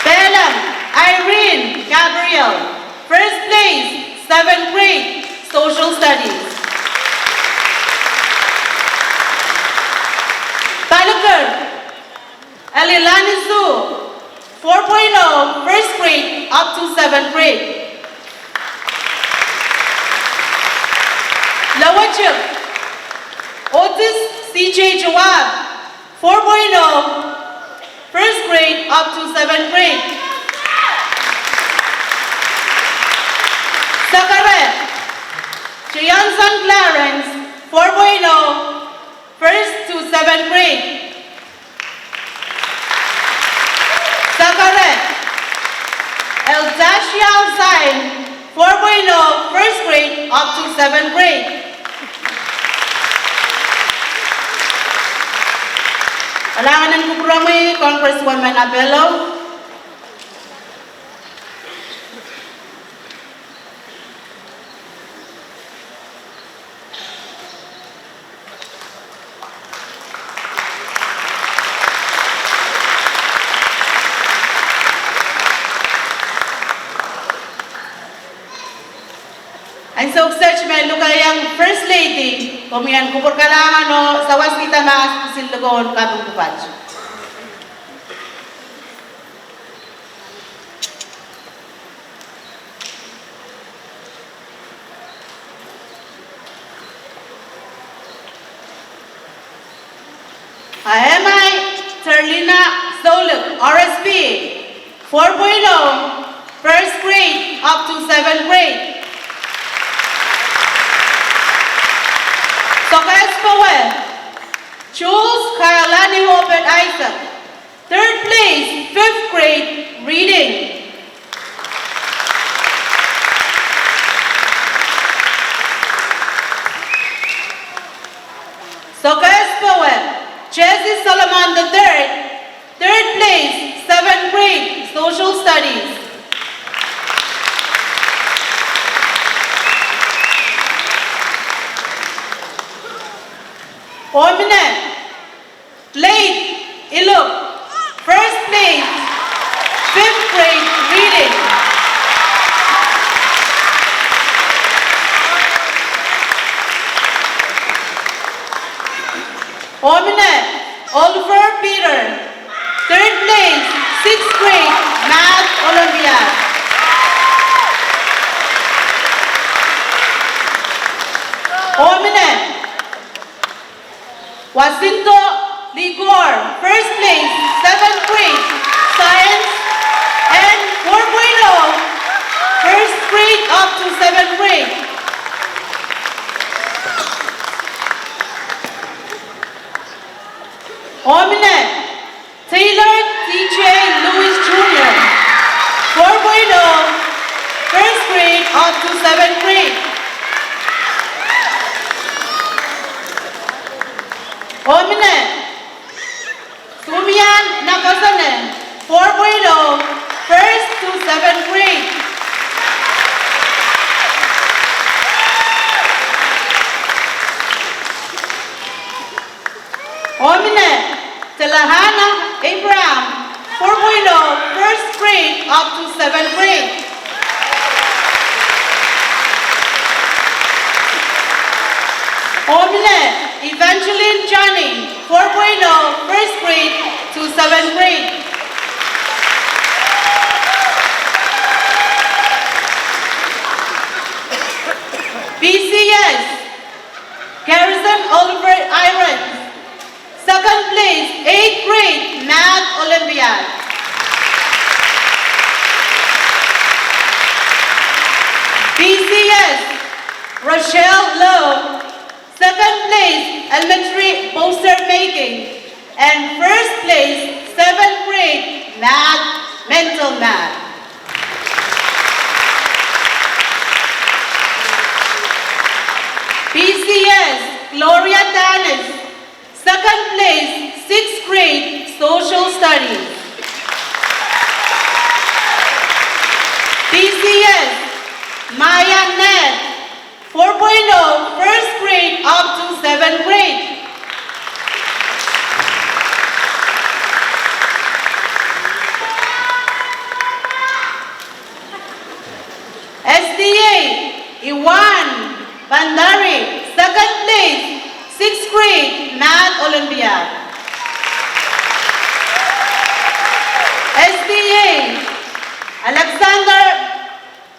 Belan Irene Gabriel, 1st place, 7th grade, social studies. Palakar Alilani Zu, 4.0, 1st grade up to 7th grade. Lawachuk Otis C.J. Jawab, 4.0, first grade up to 7th grade. Sakaret, Jayanson Clarence, 4.0, first to 7th grade. Sakaret, Eldashia Zain, 4.0, first grade up to 7th grade. Alangan ng kuprami, Congresswoman Abello. Ang success may lukayang First Lady, kumiyan kupur kalangan no, sawas kita mas silugon katong tupad. Ahemay Terlina Soluk, RSP, 4.0, first grade up to 7th grade. Sokas Powell, Jules Kailani Robert Isaac, 3rd place, 5th grade, reading. Sokas Powell, Jesse Solomon III, 3rd place, 7th grade, social studies. Prominent, Blake Iluk, 1st place, 5th grade, reading. Prominent, Oliver Peter, 3rd place, 6th grade, Math Olympiad. Prominent, Jacinto Ligor, 1st place, 7th grade, Science, and 4.0, first grade up to 7th grade. Prominent, Taylor T.J. Lewis Jr., 4.0, first grade up to 7th grade. Prominent, Sumian Nakasanen, 4.0, first to 7th grade. Prominent, Telahana Abraham, 4.0, first grade up to 7th grade. Prominent, Evangeline Johnny, 4.0, first grade to 7th grade. BCS, Garrison Oliver Irons, 2nd place, 8th grade, Math Olympiad. BCS, Rochelle Lowe, 2nd place, elementary poster making, and 1st place, 7th grade, math, mental math. BCS, Gloria Tanis, 2nd place, 6th grade, social studies. BCS, Maya Ned, 4.0, first grade up to 7th grade. SDA, Iwan Bandari, 2nd place, 6th grade, Math Olympiad. SDA, Alexander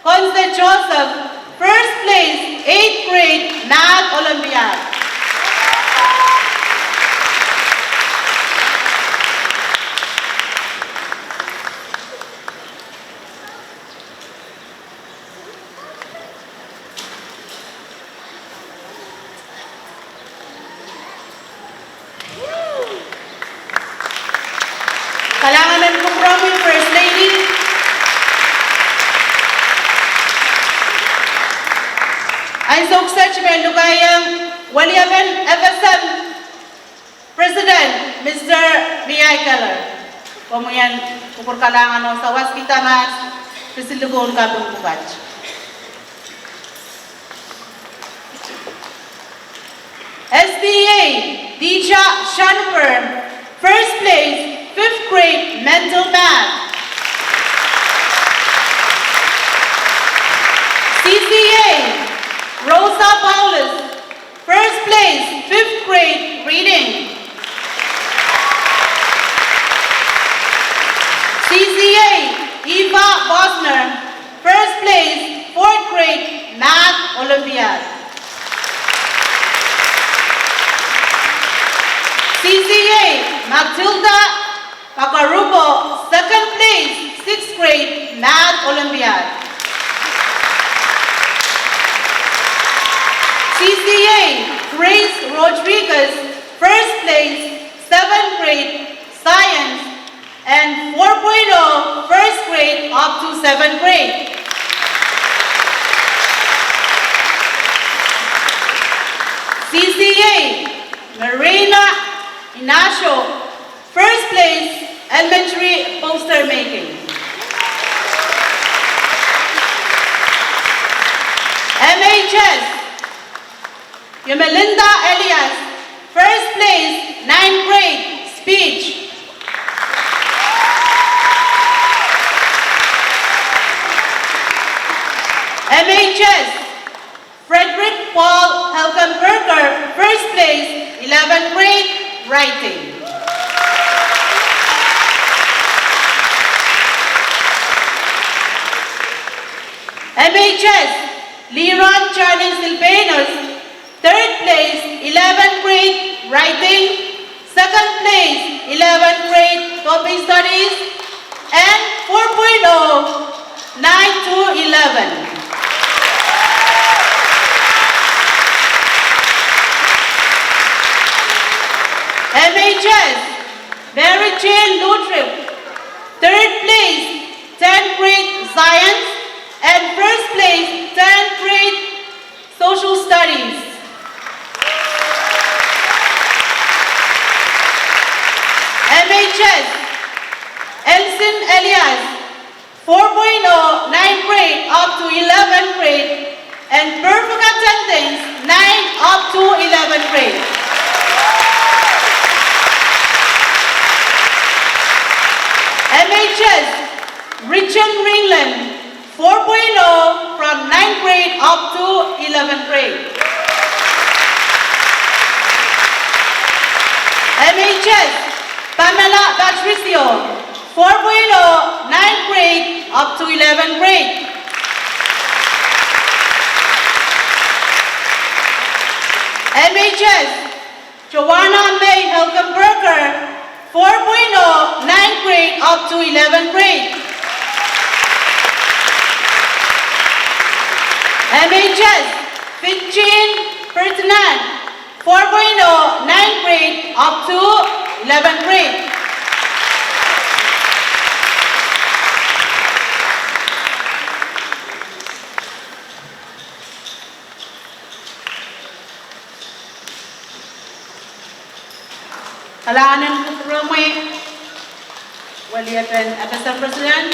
Conce Joseph, 1st place, 8th grade, Math Olympiad. Kalanganan ko from yung First Lady. Ay success may lugayang waliyaban FSM President Mr. B.I. Keller. Pamuyan kupur kalangan o sawas kita mas kesilugon kabung bukat. SDA Dicha Shanper, first place, 5th grade mental math. CCA Rosa Paulus, first place, 5th grade reading. CCA Eva Bosner, first place, 4th grade math Olympiad. CCA Matilda Pakarupo, 2nd place, 6th grade math Olympiad. CCA Grace Rodriguez, 1st place, 7th grade science and 4.0 1st grade up to 7th grade. CCA Marina Inacio, 1st place, elementary poster making. MHS, Yumelinda Elias, 1st place, 9th grade, speech. MHS, Frederick Paul Helkenberger, 1st place, 11th grade, writing. MHS, Leron Charlie Silvanus, 3rd place, 11th grade, writing. 2nd place, 11th grade, topic studies. And 4.0, 9 to 11. MHS, Mary Jane Lutrip, 3rd place, 10th grade science, and 1st place, 10th grade social studies. MHS, Elsin Elias, 4.0, 9th grade up to 11th grade, and perfect attendance, 9 up to 11th grade. MHS, Richard Ringland, 4.0 from 9th grade up to 11th grade. MHS, Pamela Patricio, 4.0, 9th grade up to 11th grade. MHS, Joanna May Helkenberger, 4.0, 9th grade up to 11th grade. MHS, Fitchin Ferdinand, 4.0, 9th grade up to 11th grade. Kalanganan ko programay, waliatan FSM President.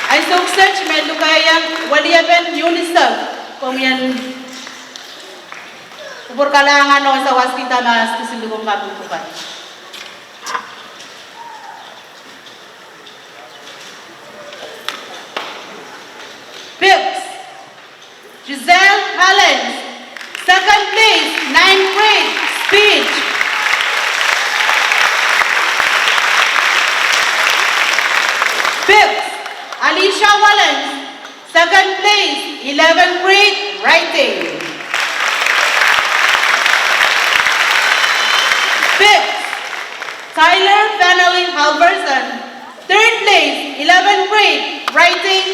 Ay success may lugayang waliatan UNICEF kung yan ubor kalangan o sa waskita mas kasilugong kapupukan. Pips, Giselle Hallens, 2nd place, 9th grade, speech. Pips, Alicia Wallens, 2nd place, 11th grade, writing. Pips, Tyler Fennelly Halverson, 3rd place, 11th grade, writing.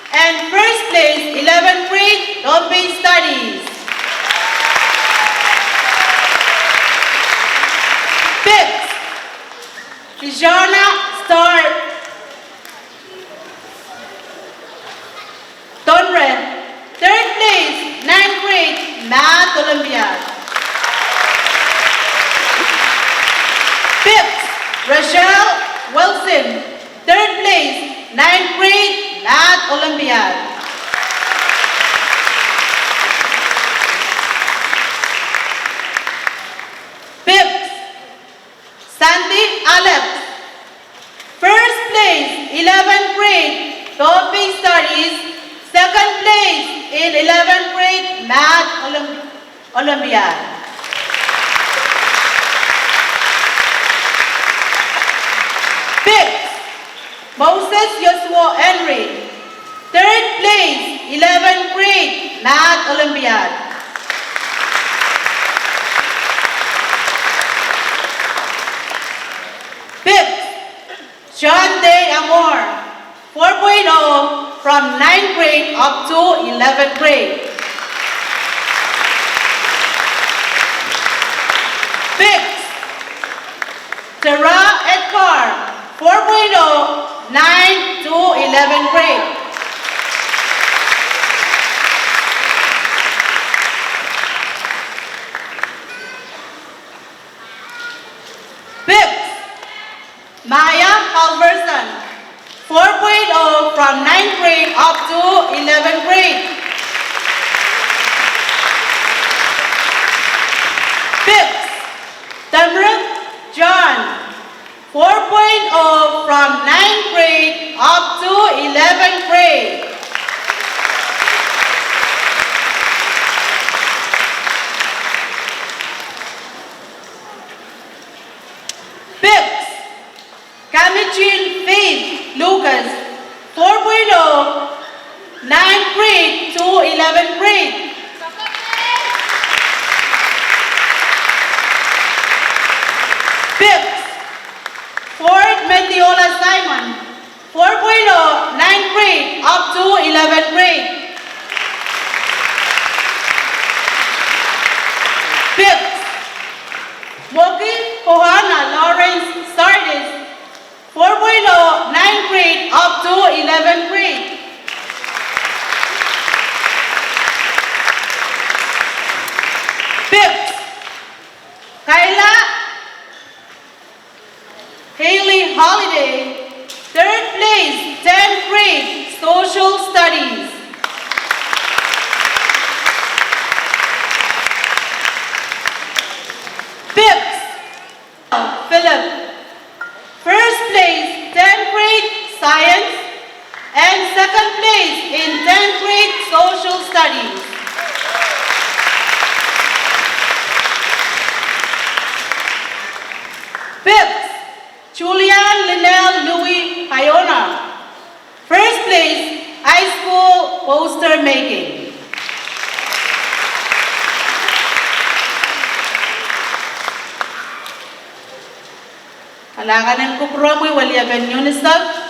And 1st place, 11th grade, law-based studies. Ijana Star Donre, 3rd place, 9th grade Math Olympiad. 5th, Rochelle Wilson, 3rd place, 9th grade Math Olympiad. 5th, Sandy Alex, 1st place, 11th grade Topic Studies, 2nd place in 11th grade Math Olympiad. 5th, Moses Joshua Henry, 3rd place, 11th grade Math Olympiad. 5th, John Day Amor, 4.0 from 9th grade up to 11th grade. 5th, Tara Edgar, 4.0, 9 to 11th grade. 5th, Maya Halverson, 4.0 from 9th grade up to 11th grade. 5th, Tamrat John, 4.0 from 9th grade up to 11th grade. 5th, Kamichin Faith Lucas, 4.0, 9th grade to 11th grade. 5th, Ford Mendiola Simon, 4.0, 9th grade up to 11th grade. 5th, Moki Kohana Lawrence Sardis, 4.0, 9th grade up to 11th grade. 5th, Kayla Haley Holiday, 3rd place, 10th grade, Social Studies. 5th, Philip, 1st place, 10th grade, Science, and 2nd place in 10th grade, Social Studies. 5th, Julian Linnell Louis Iona, 1st place, high school poster making. Alanganin ko promo wali aben unisab.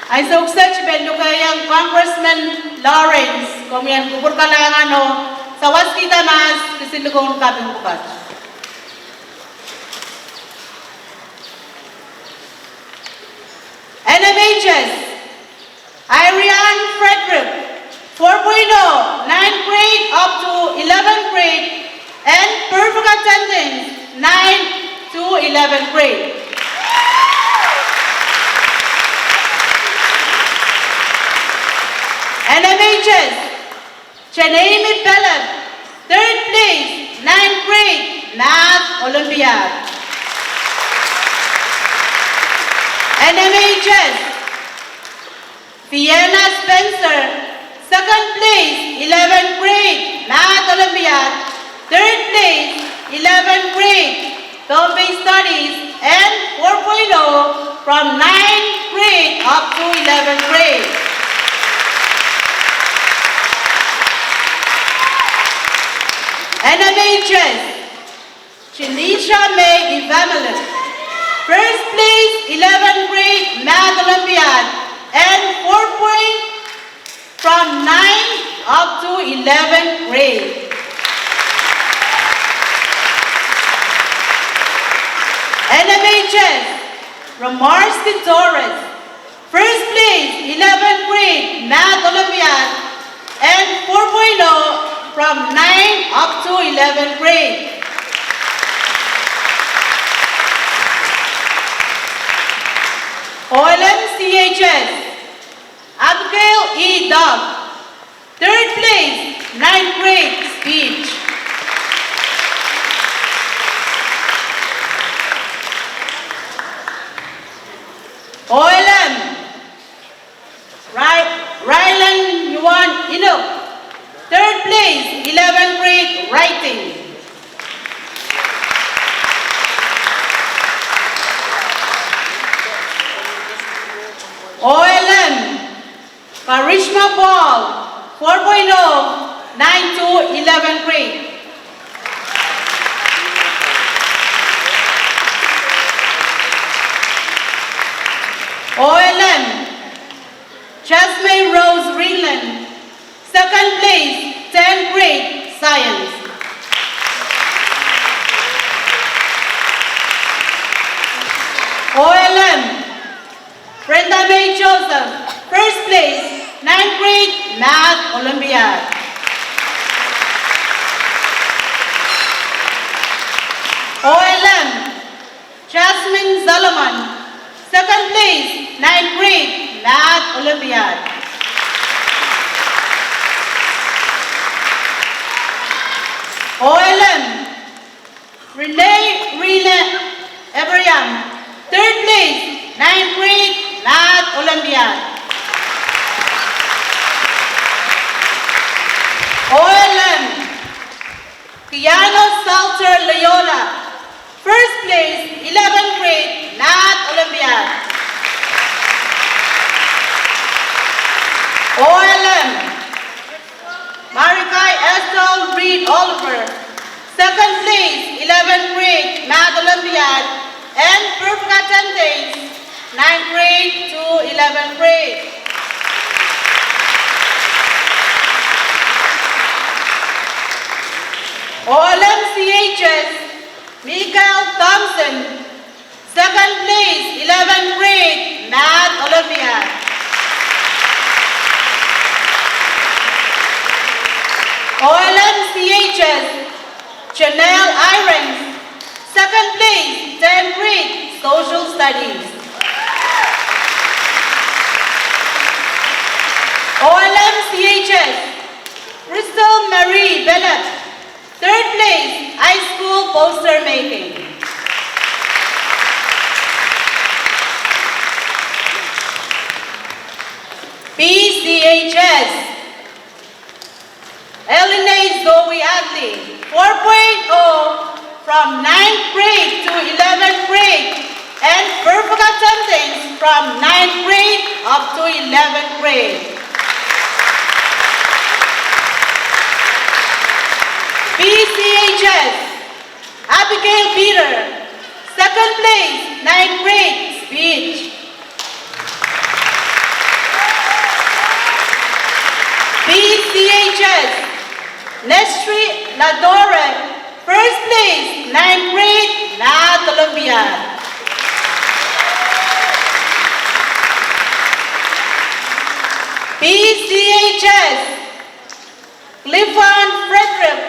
Ay suksach bello kayang Congressman Lawrence, kumiyan kubur kalangan no, sa waskita mas kisilikon kaping bukat. NMHS, Ariane Frederick, 4.0, 9th grade up to 11th grade, and perfect attendance, 9 to 11th grade. NMHS, Chanaimi Pellet, 3rd place, 9th grade, Math Olympiad. NMHS, Vienna Spencer, 2nd place, 11th grade, Math Olympiad, 3rd place, 11th grade, Topic Studies, and 4.0 from 9th grade up to 11th grade. NMHS, Janisha May Evamelis, First place, 11th grade Math Olympiad, and 4 points from 9 up to 11th grade. NMHS, Romarsky Torres, first place, 11th grade Math Olympiad, and 4.0 from 9 up to 11th grade. OLM CHS, Abigail E. Dog, third place, 9th grade speech. OLM, Rylan Yuan Ino, third place, 11th grade writing. OLM, Karishma Paul, 4.0, 9 to 11th grade. OLM, Jasmine Rose Reeland, second place, 10th grade science. OLM, Brenda May Joseph, first place, 9th grade Math Olympiad. OLM, Jasmine Zalaman, second place, 9th grade Math Olympiad. OLM, Renee Abraham, third place, 9th grade Math Olympiad. OLM, Kiano Salter Loyola, first place, 11th grade Math Olympiad. OLM, Marikai Estelle Reed Oliver, second place, 11th grade Math Olympiad, and perfect attendance, 9th grade to 11th grade. OLM CHS, Mikael Thompson, second place, 11th grade Math Olympiad. OLM CHS, Janelle Irons, second place, 10th grade Social Studies. OLM CHS, Crystal Marie Bennett, third place, high school poster making. PCHS, Elinay Zoe Adley, 4.0 from 9th grade to 11th grade, and perfect attendance from 9th grade up to 11th grade. PCHS, Abigail Peter, second place, 9th grade speech. PCHS, Nesri Ladore, first place, 9th grade Math Olympiad. PCHS, Clifford Frederick,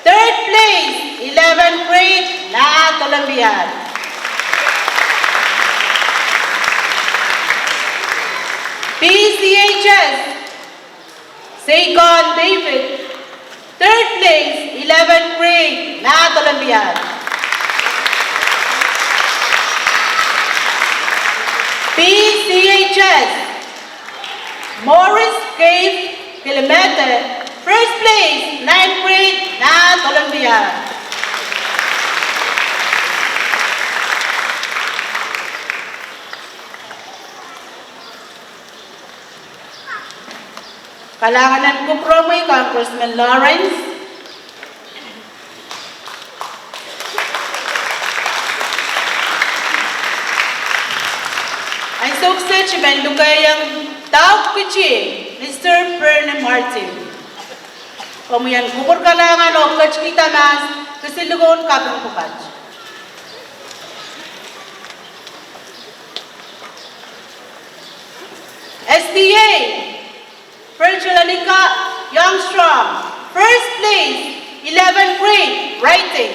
third place, 11th grade Math Olympiad. PCHS, Sagon David, third place, 11th grade Math Olympiad. PCHS, Morris Cave Kilimete, first place, 9th grade Math Olympiad. Kalanganan ko promoy Congressman Lawrence. Ang sukses mendukai yang tahu kecil, Mr. Bernie Martin. Kemudian kubur kalangan o kita mas kesilugon kabel kupat. SDA, Perjalanika Youngstrom, first place, 11th grade, writing.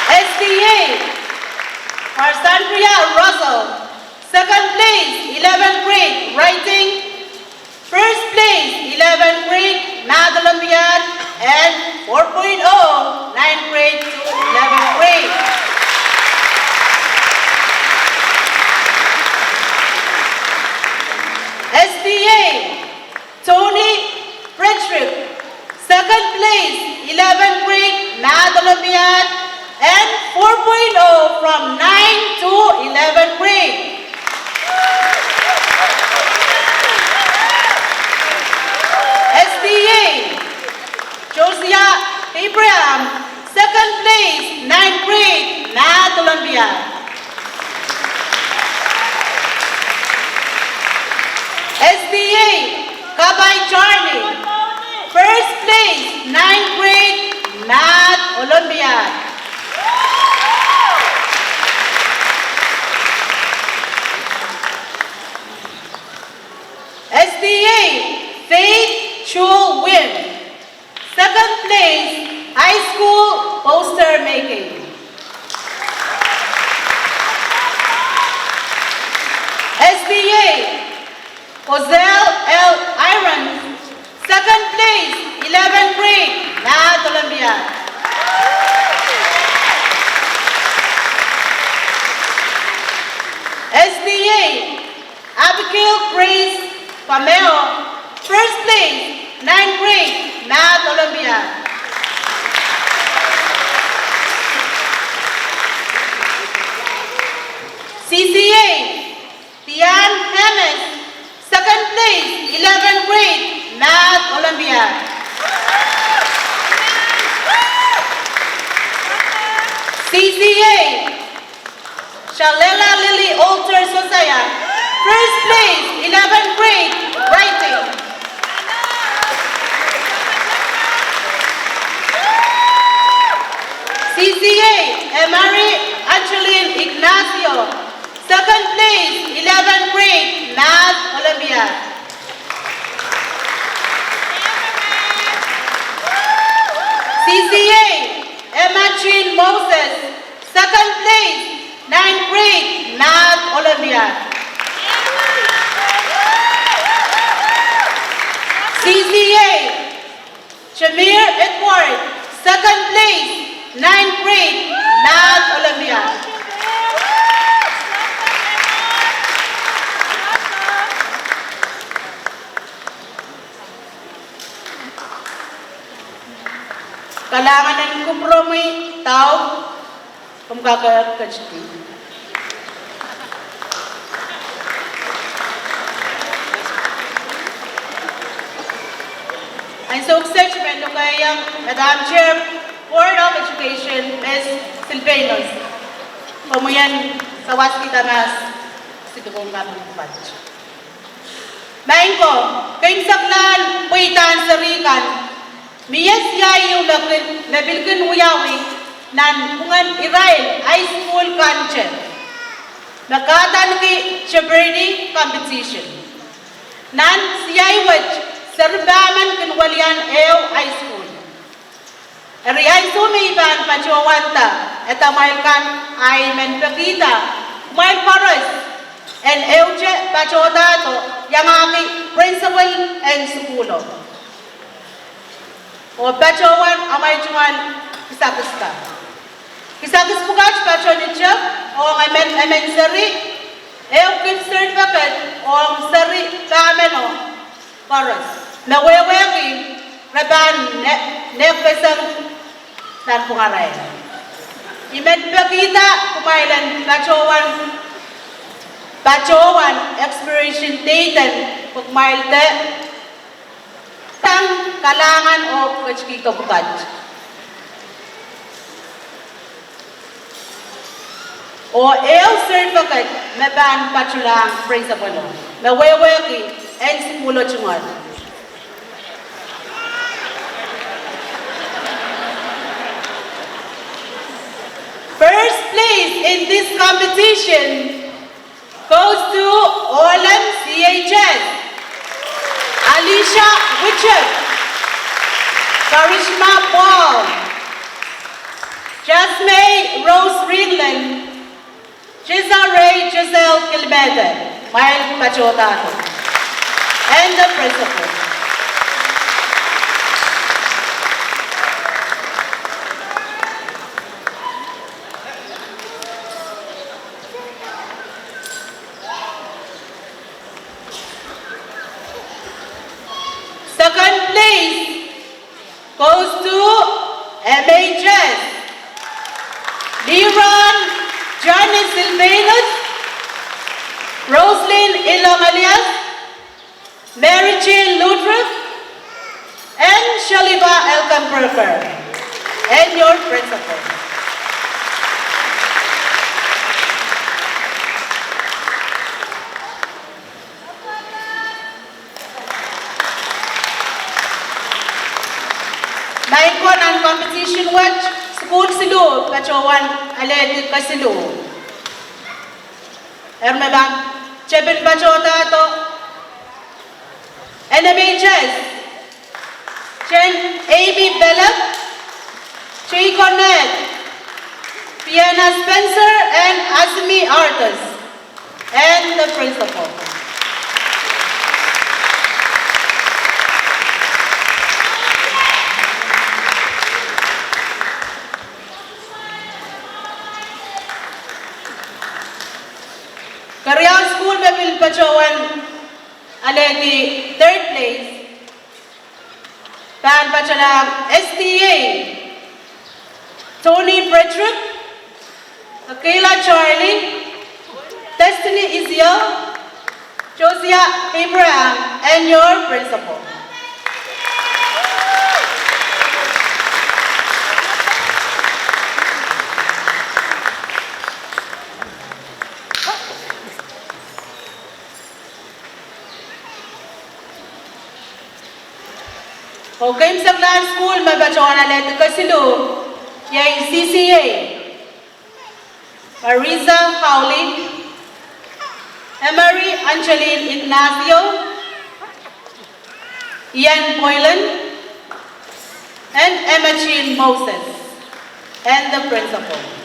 SDA, Marsandria Russell, second place, 11th grade, writing. First place, 11th grade, Math Olympiad, and 4.0, 9th grade to 11th grade. SDA, Tony Frederick, second place, 11th grade, Math Olympiad, and 4.0 from 9 to 11th grade. SDA, Josiah Abraham, second place, 9th grade, Math Olympiad. SDA, Kabay Charlie, first place, 9th grade, Math Olympiad. SDA, Faith Chul Win, second place, high school poster making. SDA, Ozel L. Iron, second place, 11th grade, Math Olympiad. SDA, Abigail Grace Pameo, first place, 9th grade, Math Olympiad. CCA, Tian Hemes, second place, 11th grade, Math Olympiad. CCA, Shalela Lily Alter Sosaya, first place, 11th grade, writing. CCA, Emery Angeline Ignacio, second place, 11th grade, Math Olympiad. CCA, Emma Jean Moses, second place, 9th grade, Math Olympiad. CCA, Shamir Edward, second place, 9th grade, Math Olympiad. Kailangan ng kompromi, tao, kung kakakachiti. Ang success mendo kayang Madam Chair, Board of Education, Ms. Silvenos. Pamuyan, sawas kita mas, situkong kami kupat. Main ko, kayong saklan, puitan sarikan, miyas yayo nabilkin uyawi nan pungan Israel High School Kanchen. Nakatan ki Chaberdi competition. Nan siyaywaj serbaman kinwalian High School. Riyay sumiban pachawanta etamailkan ay menpakita mail paras and euche pachodato yang aki principal and school. O pachawan amay chuan kisakista. Kisakis pugach pachonicha o amen sari gift certificate o sari kameno paras. Naweweki raban nepesang dan pungaray. Imen pakita kumailan pachawan expiration date pagmailte tang kalangan o kachiki kabukad. o el certificate me ban pachulang principal me weweki en simulo chungal. First place in this competition goes to Olan CHS, Alicia Witcher, Karishma Paul, Jasmine Rose Rinland, Giselle Giselle Kilmete, Mile Pachotato, and the principal. Second place goes to MHS, Liron Johnny Silvanus, Roslyn Ilongalias, Mary Jean Ludwig, and Shaliba Elkamperker, and your principal. Maikon ang competition watch, school silu, kacawan alet kasilu. Ermebang, Chepin Pachota to, NMHS, Chen Amy Bellep, Chay Cornet, Fiona Spencer, and Asmi Artis, and the principal. Karyang School Mepil Pachawan aleti third place. Pan Pachalam STA Tony Frederick, Kayla Charlie, Destiny Isiel, Josiah Abraham, and your principal. Okay, sa school, may bacawan natin kasilu, yung CCA, Marisa Howley, Emery Angeline Ignacio, Ian Boylan, and Emma Jean Moses, and the principal.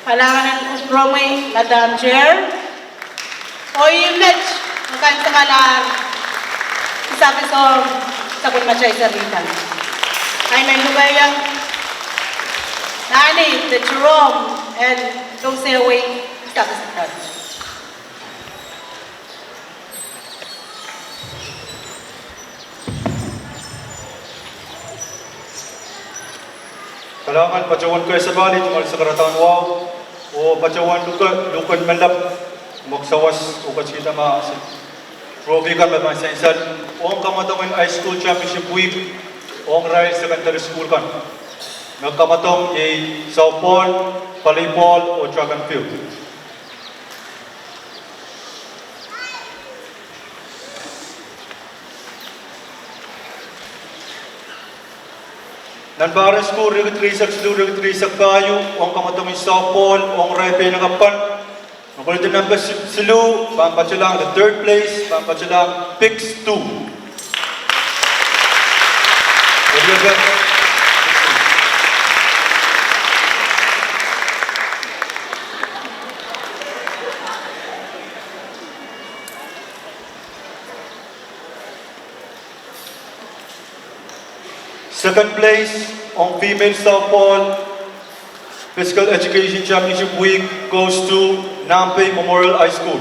Halangan ng Romy, Madam Chair, o image, makan sa malang isabi sa kunmachay sa ritan. Ay may lubayang nani, the Jerome, and don't say away, isabi sa kan. Kailangan pacawan kayo sa bali tungkol sa karataan wow o pacawan lukan melap magsawas o kita ma trophy kan ba sa insan o ang kamatawin high school championship week o ang Ryle secondary school kan nagkamatong softball, volleyball o track and field. Nan para school registration kayo ang kamatong softball ang repe ng kapan ang kulitin ng silu pampachulang the third place pampachulang picks 2. Second place on Female Softball Physical Education Championship Week goes to Nampe Memorial High School.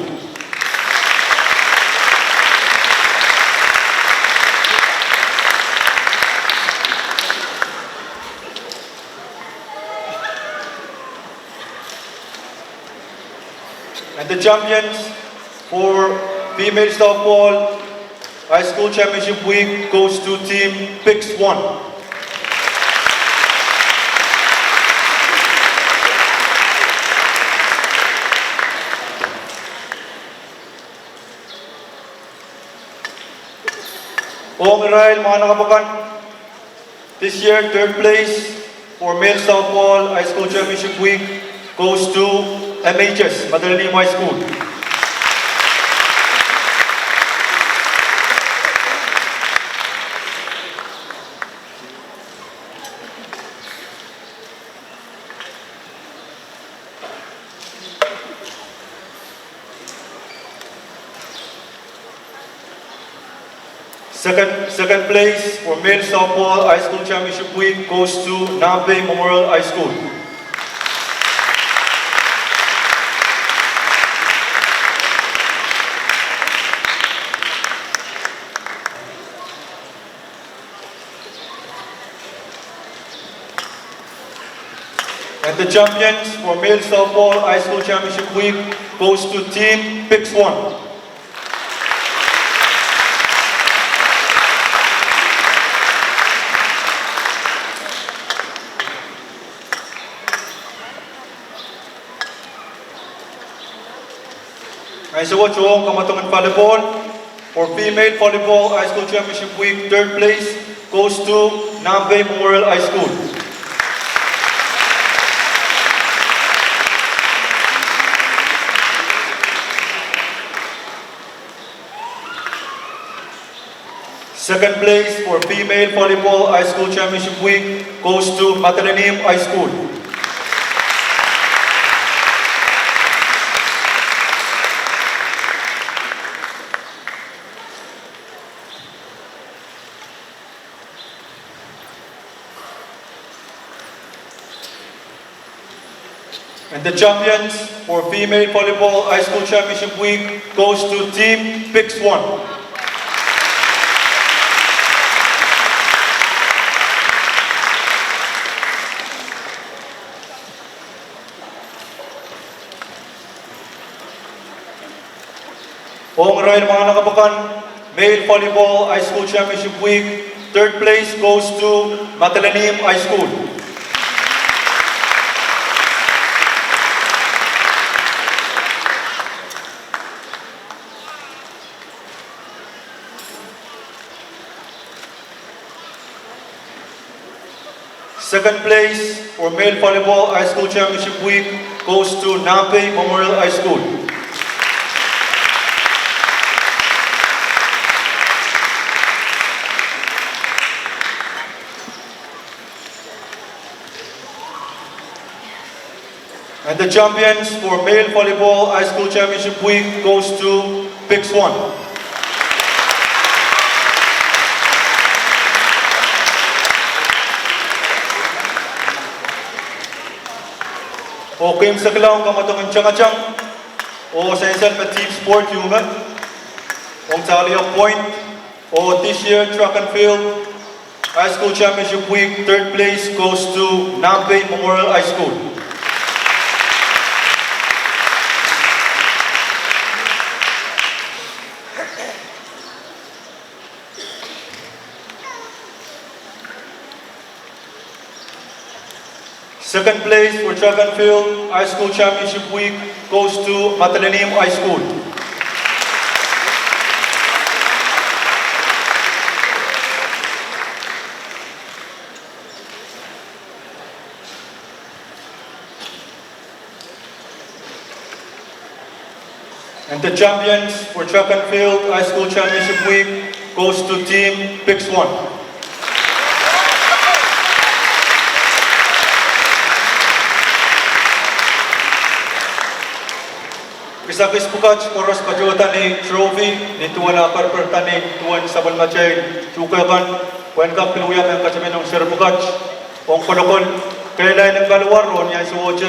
And the champions for Female Softball High School Championship Week goes to Team Pix 1. Israel, mga nakabakan, this year, third place for Male Softball High School Championship Week goes to MHS, Madalim High School. Second place for Male Softball High School Championship Week goes to Nampe Memorial High School. And the champions for Male Softball High School Championship Week goes to Team Pix 1. Ay sa wachong kamatungan volleyball for Female Volleyball High School Championship Week, third place goes to Nampe Memorial High School. Second place for Female Volleyball High School Championship Week goes to Matalanim High School. And the champions for Female Volleyball High School Championship Week goes to Team Pix 1. Buong Rail mga nakabakan, Male Volleyball High School Championship Week, third place goes to Matalanim High School. Second place for Male Volleyball High School Championship Week goes to Nampe Memorial High School. And the champions for Male Volleyball High School Championship Week goes to Pix 1. Okay, sa kalaw kamatungan tiyang-tiyang o sa isang team sport yung kung sali ang point o this year track and field High School Championship Week, third place goes to Nampe Memorial High School. Second place for track and field High School Championship Week goes to Matalanim High School. And the champions for track and field High School Championship Week goes to Team Pix 1. Isakis pukaj oras pajota ni trophy ni tuan aparperta ni tuan sabal macay sukakan kuan ka piluya ang kasamin ng sir pukaj kung konokon kailan ng baluar ron yan suwodya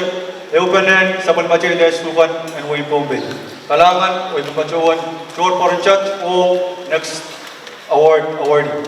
eupanen sa balmacil des sukan and way pombe. Kalangan way papacuan short foreign chat o next awardee.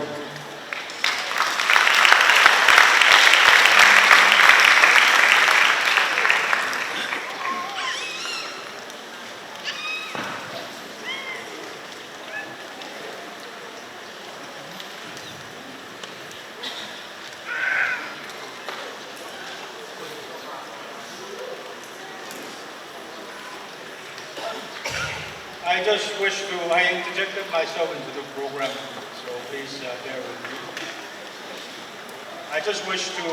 I interjected myself into the program, so please bear with me. I just wish to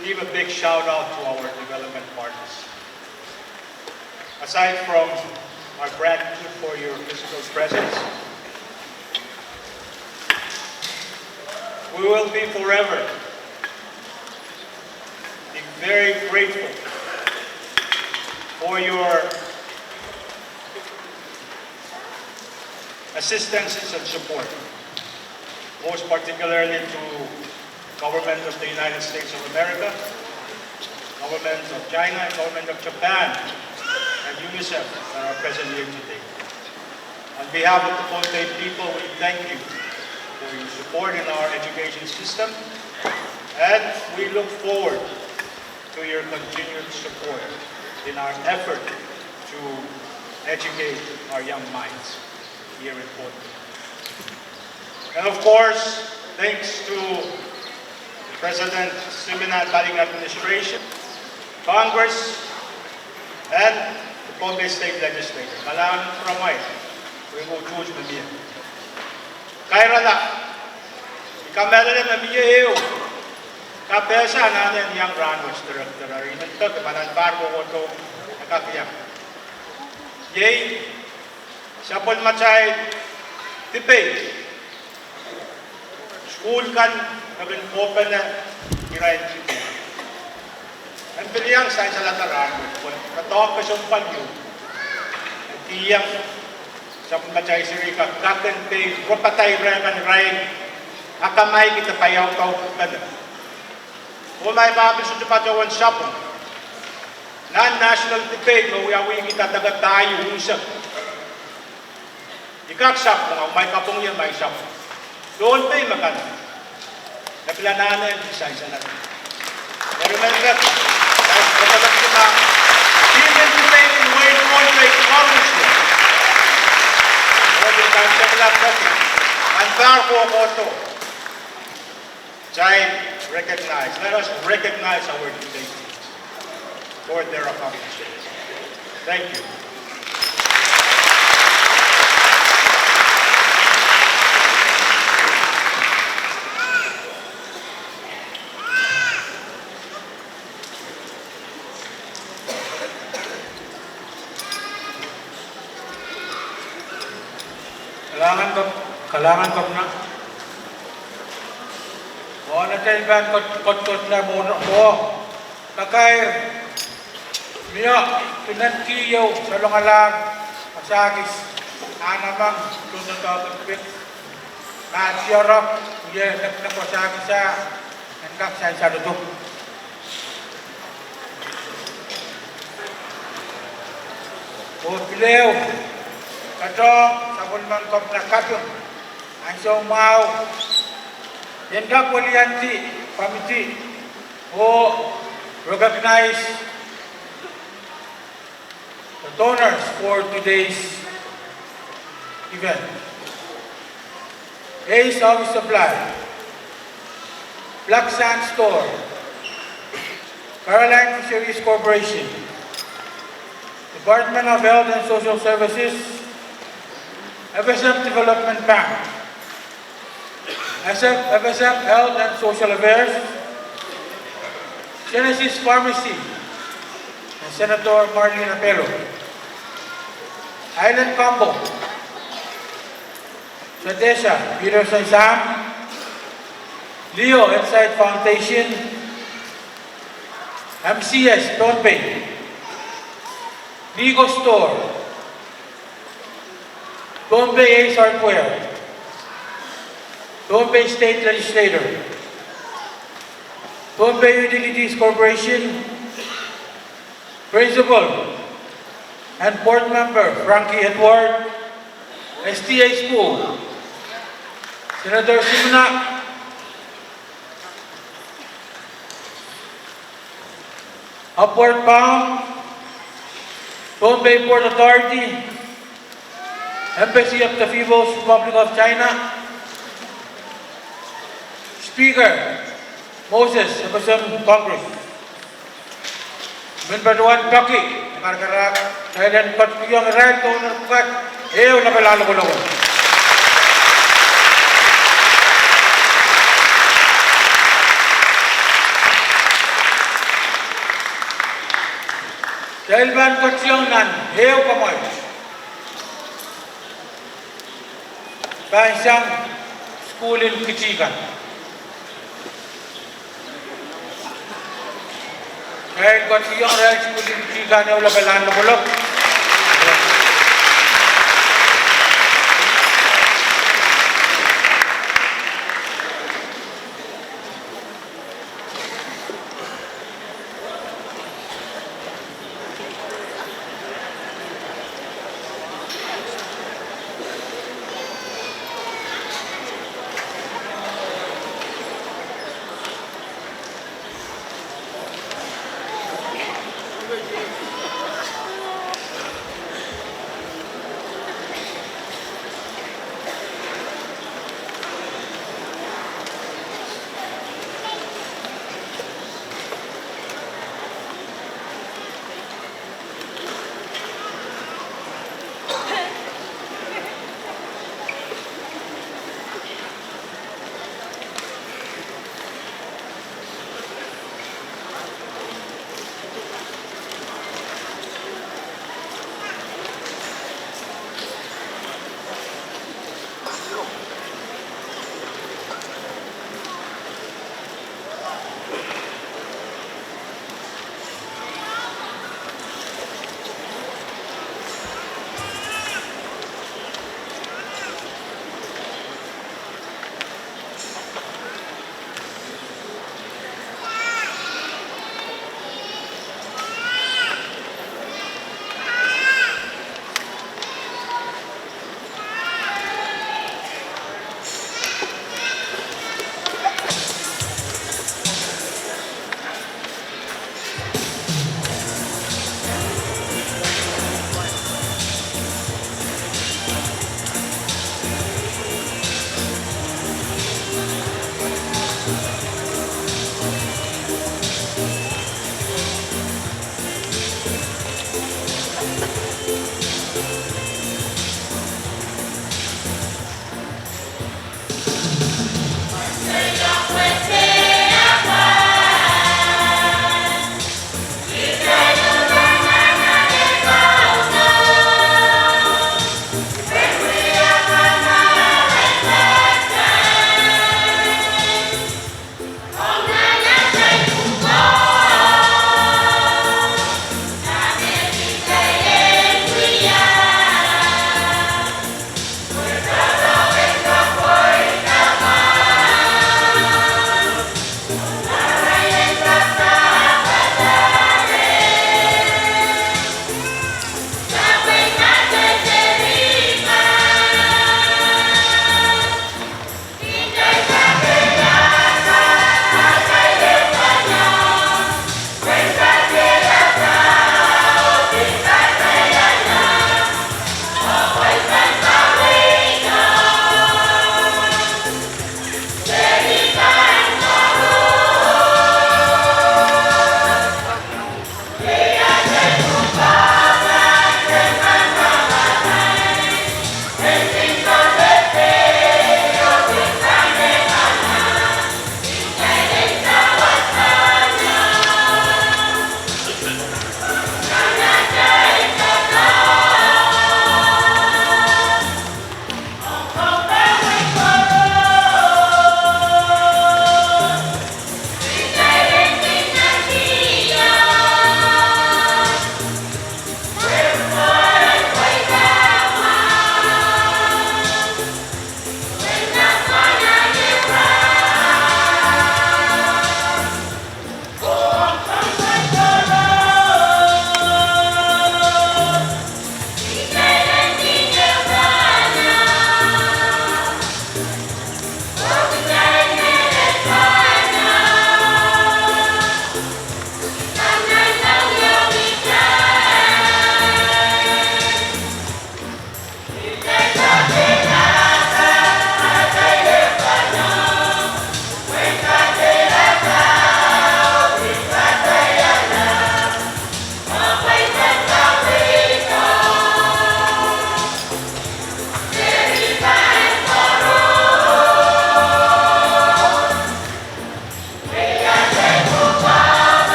give a big shout out to our development partners. Aside from our gratitude for your physical presence, we will be forever very grateful for your assistances and support, most particularly to government of the United States of America, government of China, and government of Japan, and UNICEF that are present here today. On behalf of the Pohnpei people, we thank you for your support in our education system, and we look forward to your continued support in our effort to educate our young minds here in Pohnpei. And of course, thanks to President Simina Baling Administration, Congress, and the Pohnpei State Legislature. Malang Pramay, we will choose the media. Kaya na, ikamera na miya iyo. Kapesa natin yung Ranwich Director. Ito, mananbar ko ito, nakakiyak. Yay, siya po machay, tipay. School kan, naging open na, kirayin tipay. Ang piliyang sa isa lang na Ranwich. Katawag ka siyang palyo. Tiyang, siya po machay si Rika, Captain Pay, Ropatay Rekan Ray, akamay kita payaw-taw ka na. Kung may mabis sa Japan shop, non-national debate, mawiyawi kita dagat tayo usap. Ikak shop mo, may kapong yan, may shop. Doon tayo magana. Naglananan, isa-isa natin. Remember, kapatid ko na, even today in Wayne Pohnpei Congressman, every time siya malapati, ang barko ako ito, recognize. Let us recognize our debates for their accomplishments. Thank you. Kailangan ko na. O natayban kot na muna ko. Kakay miya pinantiyaw sa lungalan masakis anamang tunod ka pagpit. Nasiyarap ye nagpasakis sa hanggang sa duduk. O pilew katong sabon man kop na kapyo ang siyong mau yan ka kulianti pamiti who recognize the donors for today's event. Ace Office Supply, Black Sand Store, Caroline Fisheries Corporation, Department of Health and Social Services, FSF Development Bank, FSF Health and Social Affairs, Genesis Pharmacy, and Senator Marlene Apelo, Island Combo, Sadesha, Peter Sam, Leo Insight Foundation, MCS Pohnpei, Ligo Store, Pohnpei Ace Hardware, Pohnpei State Legislator, Bombay Utilities Corporation, Principal and Board Member Frankie Edward, STA School, Senator Simona, Upward Bound, Bombay Port Authority, Embassy of the People's Republic of China, Speaker Moses of the Congress, Minbaduan Paki, Margarak, Thailand Patpiyong Red, Owner Pukat, Ew Nakalalakulong. Selvan Kotsiyong Nan, Ew Kamoy. Bansang School in Kichigan. Kahit kung yung real school in Kichigan yung labalan na bulok.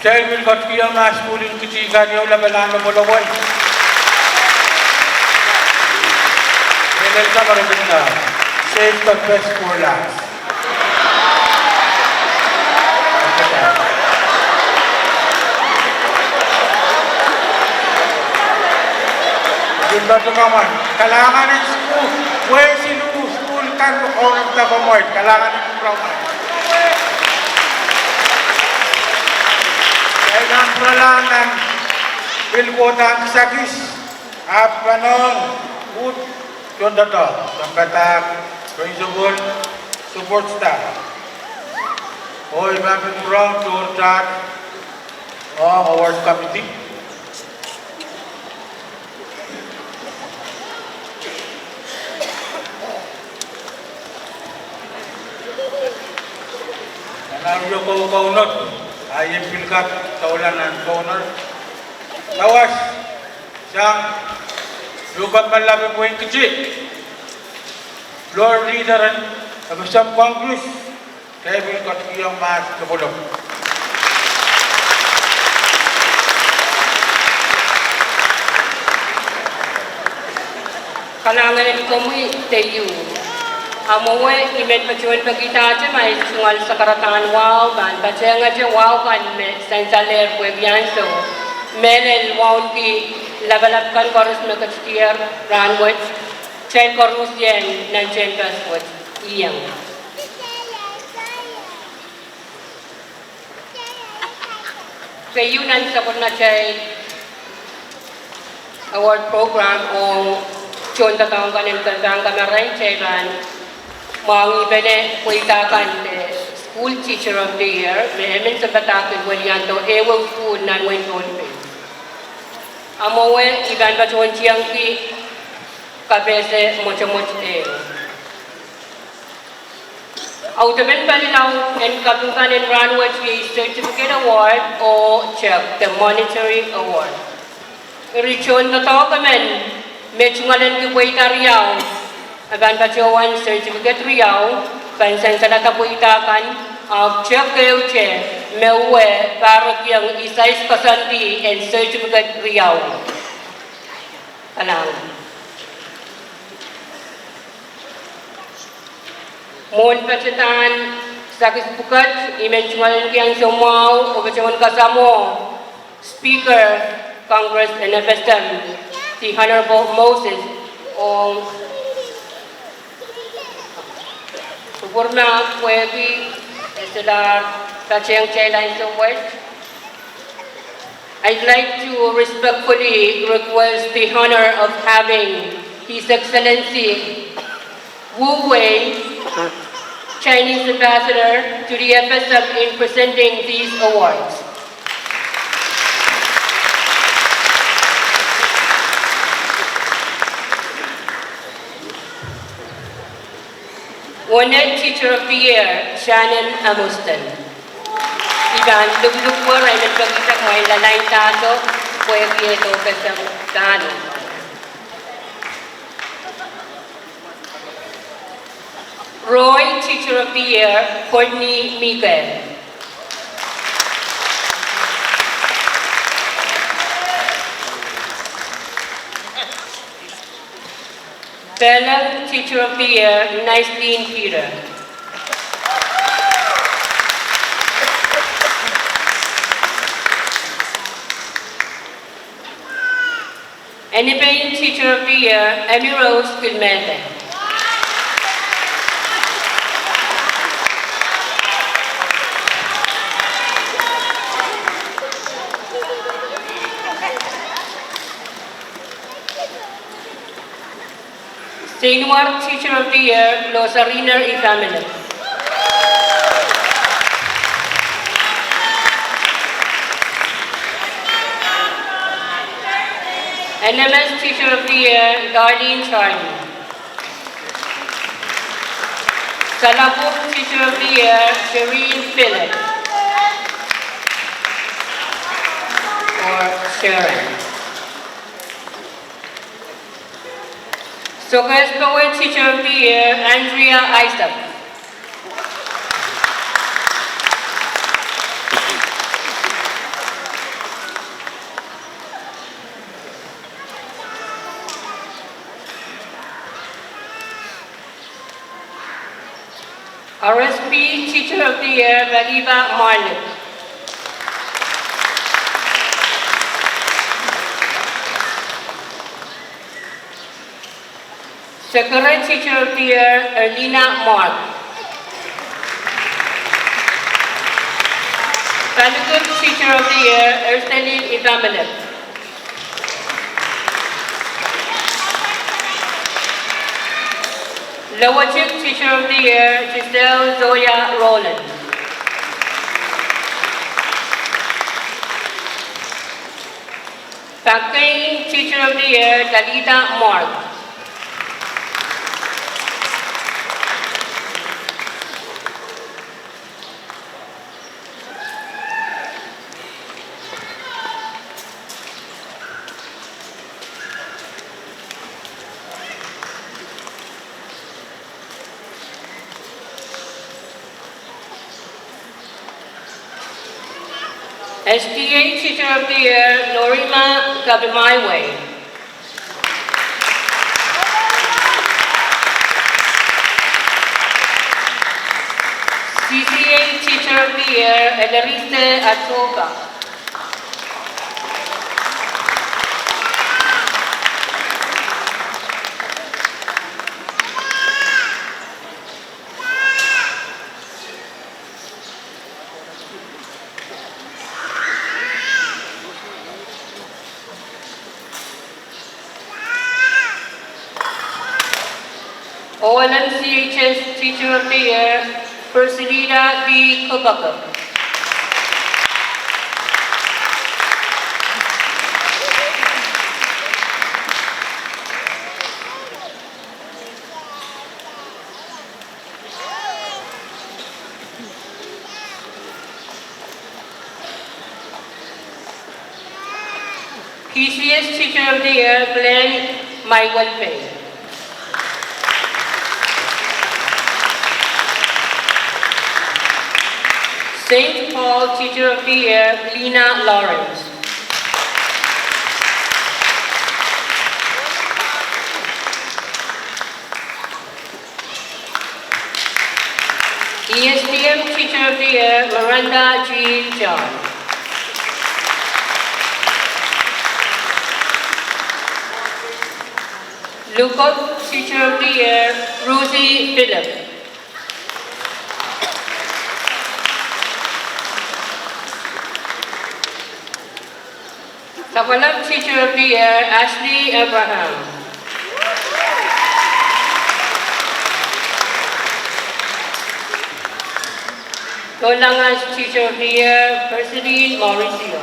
Child will got here mas school in Kuchiga niyo labanan mo lawon. Welcome ka marabina. Save the best for last. Ganda naman. Kailangan ng school. Where sino school kan o nagtabamoy. Kailangan ng program. Kailangan pralanan. Bilbotan sakis. Apanon. Ud. Ganda to. Sampatak. Principal. Support staff. Hoy, mamin program. Tour chat. Award committee. Naruyo ko kaunot, ayem pilkat taulanan kaunar. Lawas, siyang lugat malabi po yung kecil. Lord leader ang isang Congress, kaya pilkat iyang mas kapulong. Kalangan ito mo tayo. Amoy imet pacuan pagkita aja may sungal sa karatangan wow ban baca ngaja wow kan me sensaler puebian so melel wow ki labalapkan korus mekestier ranwet cel korus yen nan centas wet iyang kayunan sa purna cel award program o contoh tahun kanin tentang kamerain celan Mang ibene kuitakan school teacher of the year, mehemen sa batakin walianto ewo school nan wen tonpe. Amowe iban batuan siyang ki kabese mocho-mocho Autaben palilaw and kabungkan and runway certificate award o check the monetary award. Richon na to kamen, medjungalan ki kuitariyaw. Aban pacuan certificate Riau, bansan sa natapuitakan, check kayo mewe para yang isais kasanti and certificate Riau. Alam. Mohon percintaan sakit bukat, imenjualan yang semua, obacawan kasamo, Speaker, Congress and FSM, the Honorable Moses, Purna Puebi sila kacheng chailan sa word. I'd like to respectfully request the honor of having His Excellency Wu Wei, Chinese Ambassador to the FSM in presenting these awards. One Teacher of the Year, Shannon Amuston. Iban, luglugwar ay nagpagkitak mo ay lalay tato, pwede ito kasang kano. Roy Teacher of the Year, Courtney Miguel. Bella Teacher of the Year, Nicely Peter. Anibane Teacher of the Year, Emmy Rose Gilmete. Senior Teacher of the Year, Losarina Ifamila. NMS Teacher of the Year, Darlene Charlie. Salabuk Teacher of the Year, Shireen Phillip. Or Sharon. Soccer's Poet Teacher of the Year, Andrea Isaac. RSP Teacher of the Year, Maliba Marlin. Secretary Teacher of the Year, Erlina Mark. Panicum Teacher of the Year, Ersteline Ibrahimov. Lower Chief Teacher of the Year, Giselle Zoya Rowland. Faculty Teacher of the Year, Dalida Mark. SDA Teacher of the Year, Lorima Gabimaiwe. CCA Teacher of the Year, Elariste Atoka. OLMCHS Teacher of the Year, Persilida B. Kubaka. PCS Teacher of the Year, Glenn Maiwalpay. St. Paul Teacher of the Year, Lena Lawrence. ESDM Teacher of the Year, Miranda G. John. Lukot Teacher of the Year, Ruthie Phillip. Tapalam Teacher of the Year, Ashley Abraham. Tolangas Teacher of the Year, Perseline Mauricio.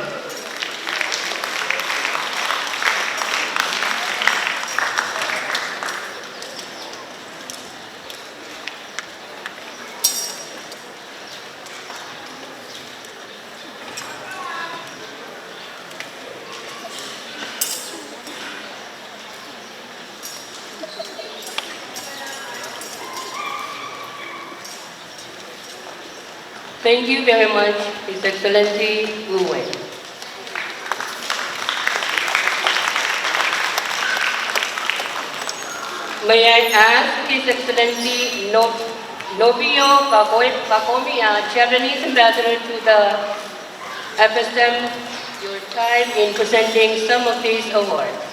Thank you very much, His Excellency Wu Wei. May I ask His Excellency Novio Pacomia, Japanese Ambassador to the FSM, your time in presenting some of these awards.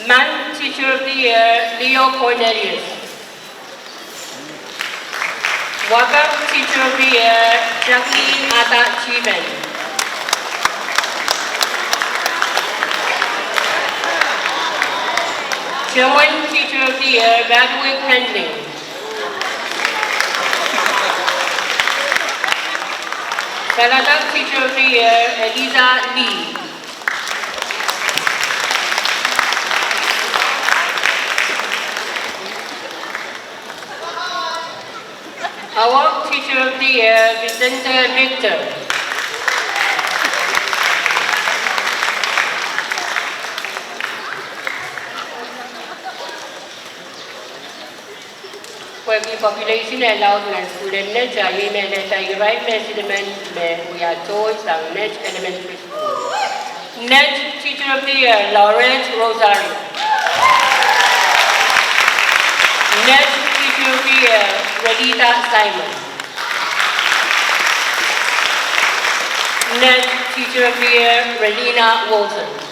Man Teacher of the Year, Leo Cornelius. Wakam Teacher of the Year, Jacqueline Ata Chiben. German Teacher of the Year, Radwick Handling. Salatak Teacher of the Year, Eliza Lee. Award Teacher of the Year, Vicente Victor. Pwede population allowed ng student net sa email at ay right measurement we are told sa net elementary school. Net Teacher of the Year, Lawrence Rosario. Net Teacher of the Year, Relita Simon. Net Teacher of the Year, Relina Wilson.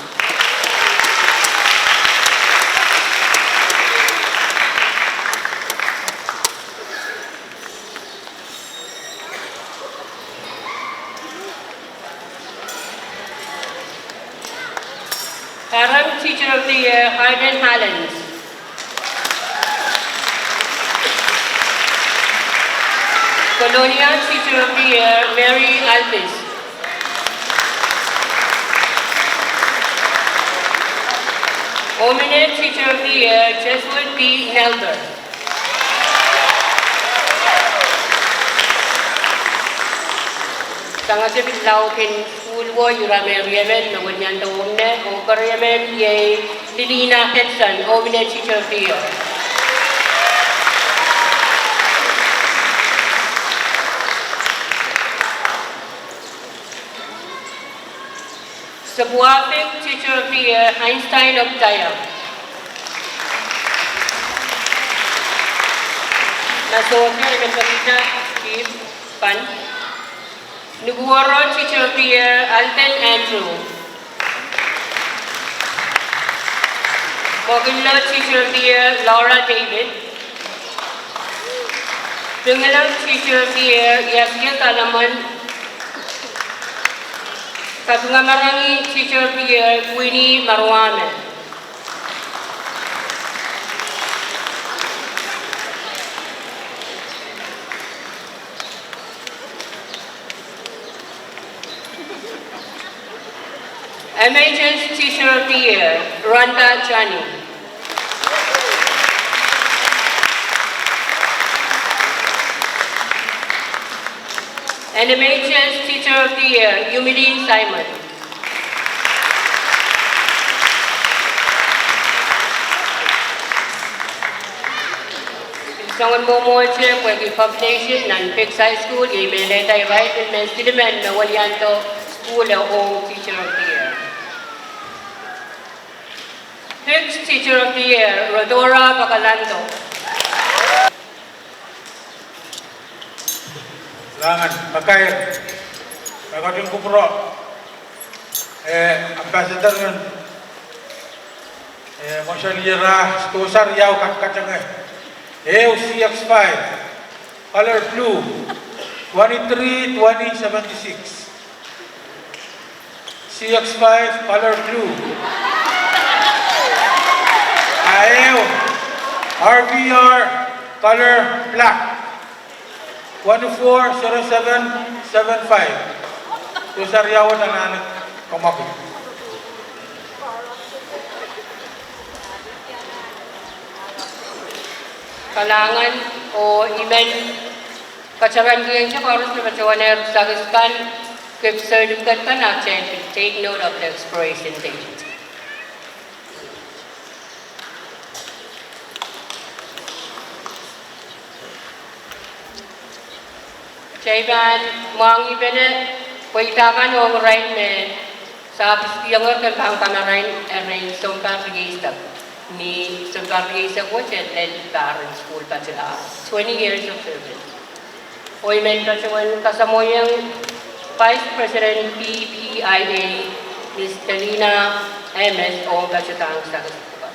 Current Teacher of the Year, Harden Hallens. Colonial Teacher of the Year, Mary Alvis. Omine Teacher of the Year, Jesuit B. Nelder. Sangat sebitlau kin school wo yurame riemen na wanyan tawumne o kariemen ye Lilina Petson, Omine Teacher of the Year. Sabuaping Teacher of the Year, Einstein of Tayam. Nasosya Elementarita, Chief Pan. Nuguoro Teacher of the Year, Alton Andrew. Mogilla Teacher of the Year, Laura David. Dungalam Teacher of the Year, Yasir Talaman. Kabungamarangi Teacher of the Year, Winnie Marwame. MHS Teacher of the Year, Rhonda Chani. And MHS Teacher of the Year, Yumili Simon. Sangan mo siya kung population ng Fix High School, i-meleta right in Menstidimen na walyanto school o Teacher of the Year. Fix Teacher of the Year, Rodora Bacalando. Langan, pagkain. Pagkain ko pro. Ambassador yun. Monsyalira, Stusar, Yaw, Katkachang CX5, color blue, 23-2076. CX5, color blue. RVR, color black. 140775. So Saryawan na nanak kumapit. Kalangan o imen kacaran diyan siya para sa kacawaner sa kiskan kip certificate ka na take note of the expiration date. Jaiban mang ibene kuitakan o rain me sa younger kan bang kamerain rain sompa register ni sompa register ko chen led parent school pa sila 20 years of service. Oy men kasawan kasamoyang Vice President PPIA Ms. Talina MS o Gachatang sa Kasikupan.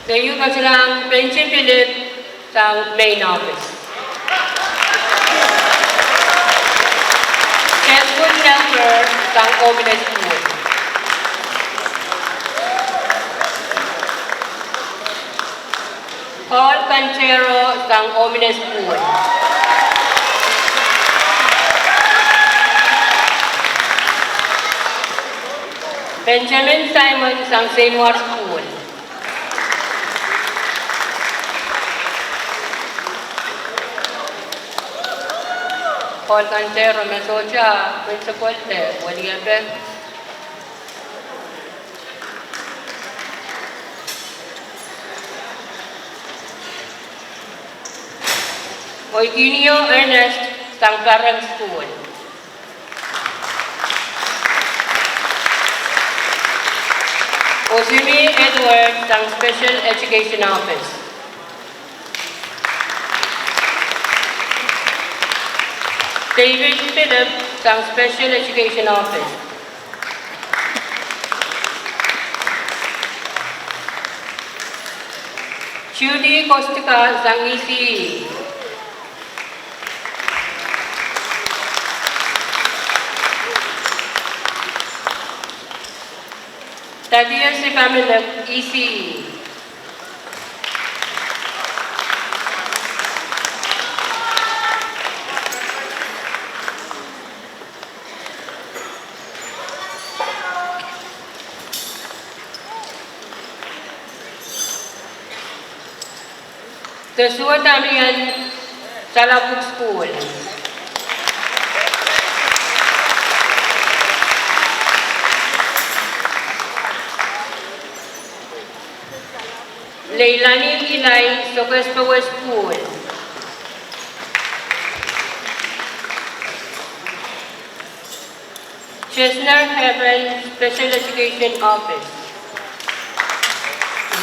Ngayon ka silang Benji Philip sa main office. Cheswood Nelfer sa Omines School. Paul Cantero sa Omines School. Benjamin Simon sang Senior School. Paul Cantero Mesocha, Principal de Waliabe. Eugenio Ernest sang Parang School. Ozumi Edward sang Special Education Office. David Philip sang Special Education Office. Judy Kostika sang ECE. Thaddeus Ipamilak, ECE. Joshua Damian, Salapuk School. Leilani Ilay, Sokas Power School. Chestnut Heaven, Special Education Office.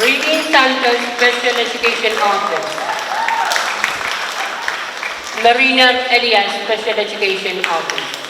Reading Santos, Special Education Office. Marina Elias, Special Education Office.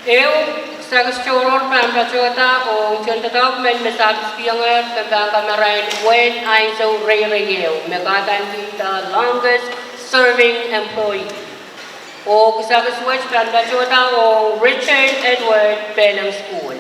Eu sagus choror pampachota o chontatok men mesabis piangar tentang kamerain when I so reyeu megatan kita longest serving employee. O sagus wech pampachota o Richard Edward Pelham School.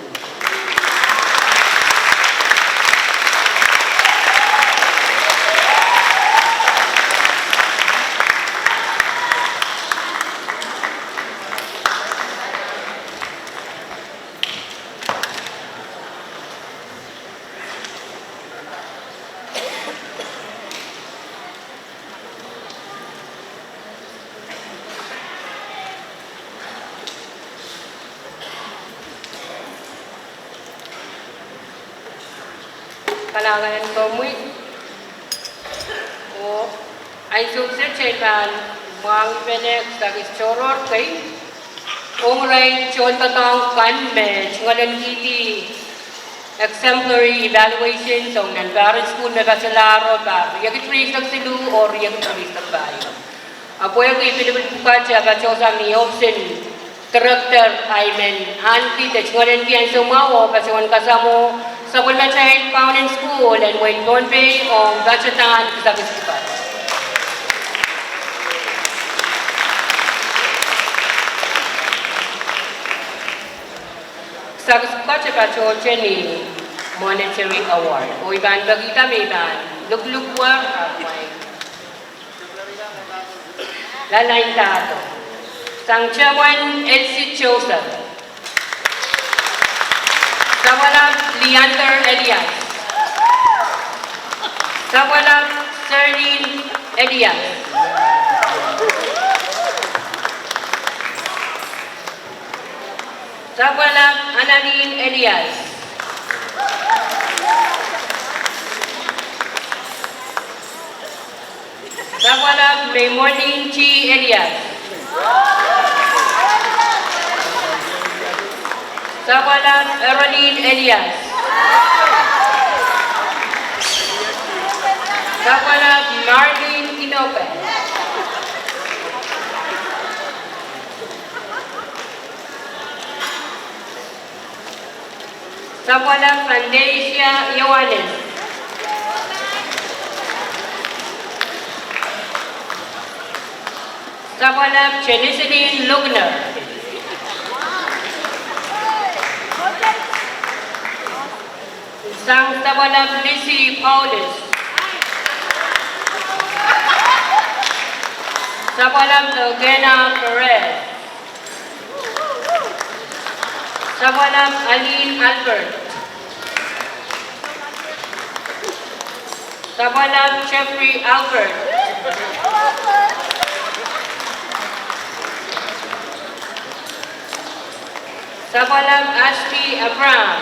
Kalangan komui o ay sukses cetan mang benek sagis choror kai ongrai chontatang kan me ngalan kiti exemplary evaluation song nan parent school me baselaro ba yagitri silu or yagitri bayo apoy ko ipinabot buka siya ba chosa ni option character I mean anti the ngalan kian sumawo pasawan kasamo sa wala child found in school and when don't pay on budgetan sa festival. Sa festival pa choche ni monetary award. O iban bagita may iban luglugwa may lalain tato. Sang chawan Elsie Joseph. Sawalam Leander Elias. Sawalam Serlene Elias. Sawalam Annalyn Elias. Sawalam Raymondine G. Elias. Sawalam Eroline Elias. Sabalab Marlene Inope. Sabalab Fantasia Yohanes. Sabalab Chenisidine Lugner. Sang Sabalab Lizzie Paulus. Sabalab Logena Perez. Sabalab Aline Albert. Sabalab Jeffrey Albert. Sabalab Ashley Abraham.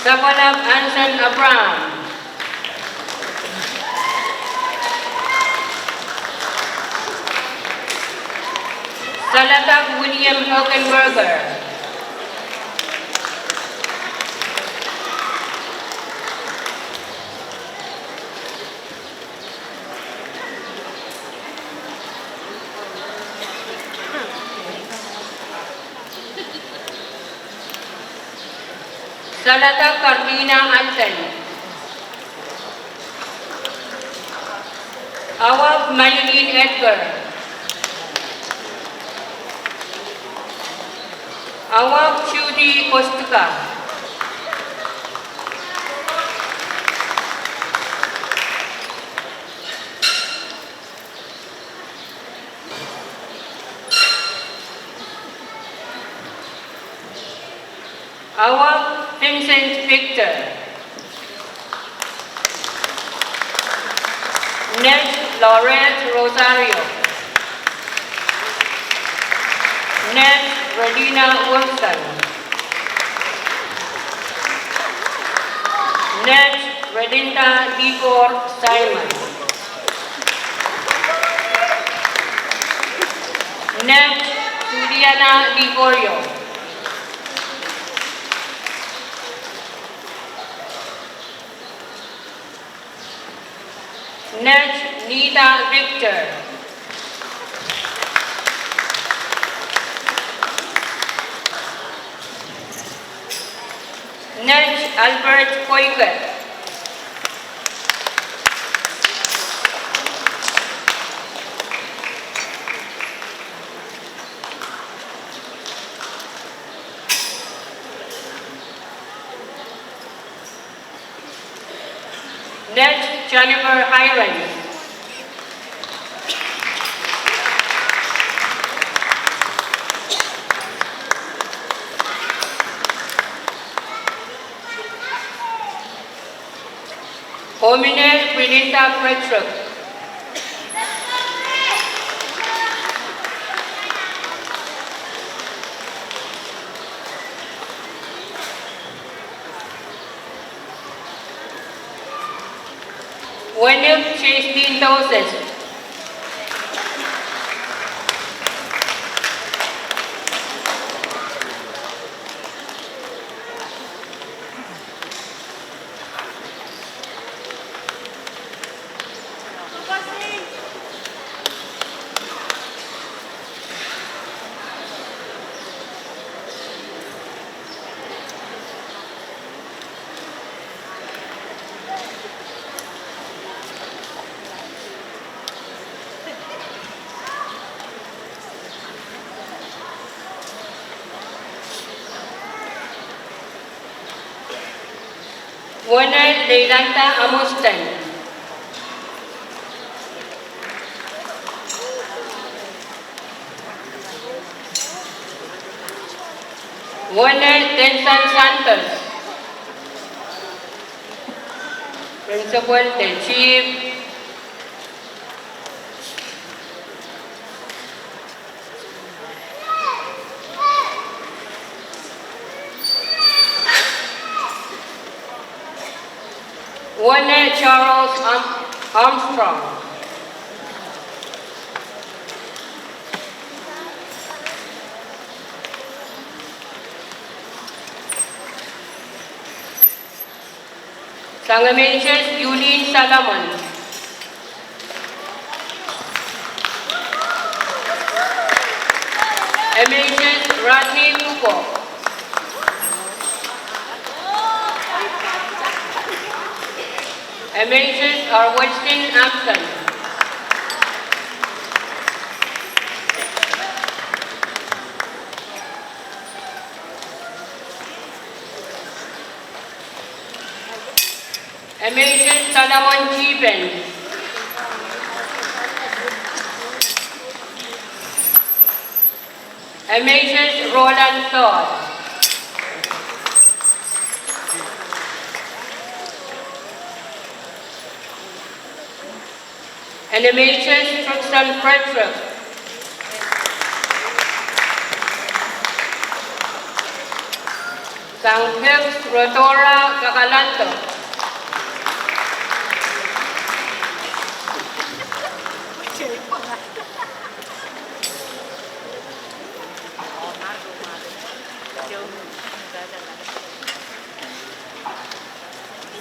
Sabalab Anson Abraham. Salatak William Hogenberger. Salatak Carlina Alten. Awab Maylene Edgar. Awab Judy Kostuka. Awab Vincent Victor. Ned Laurent Rosario. Ned Radina Wilson. Ned Redinda Igor Simon. Ned Juliana Ligorio. Ned Nita Victor. Ned Albert Koiker. Ned Jennifer Highland. Hominel Belinda Frederick. Wenel Chastin Doses. Wenel Leilanta Amustan. Wenel Denson Santos. Principal the Chief. Wenel Charles Armstrong. Sangamations Yulin Salamon. Amations Rodney Lugo. Amations are Westin Ampson. Amations Solomon Chiben. Amations Roland Saul. Animations Tristan Frederick. Sang Hips Rotora Gagalanto.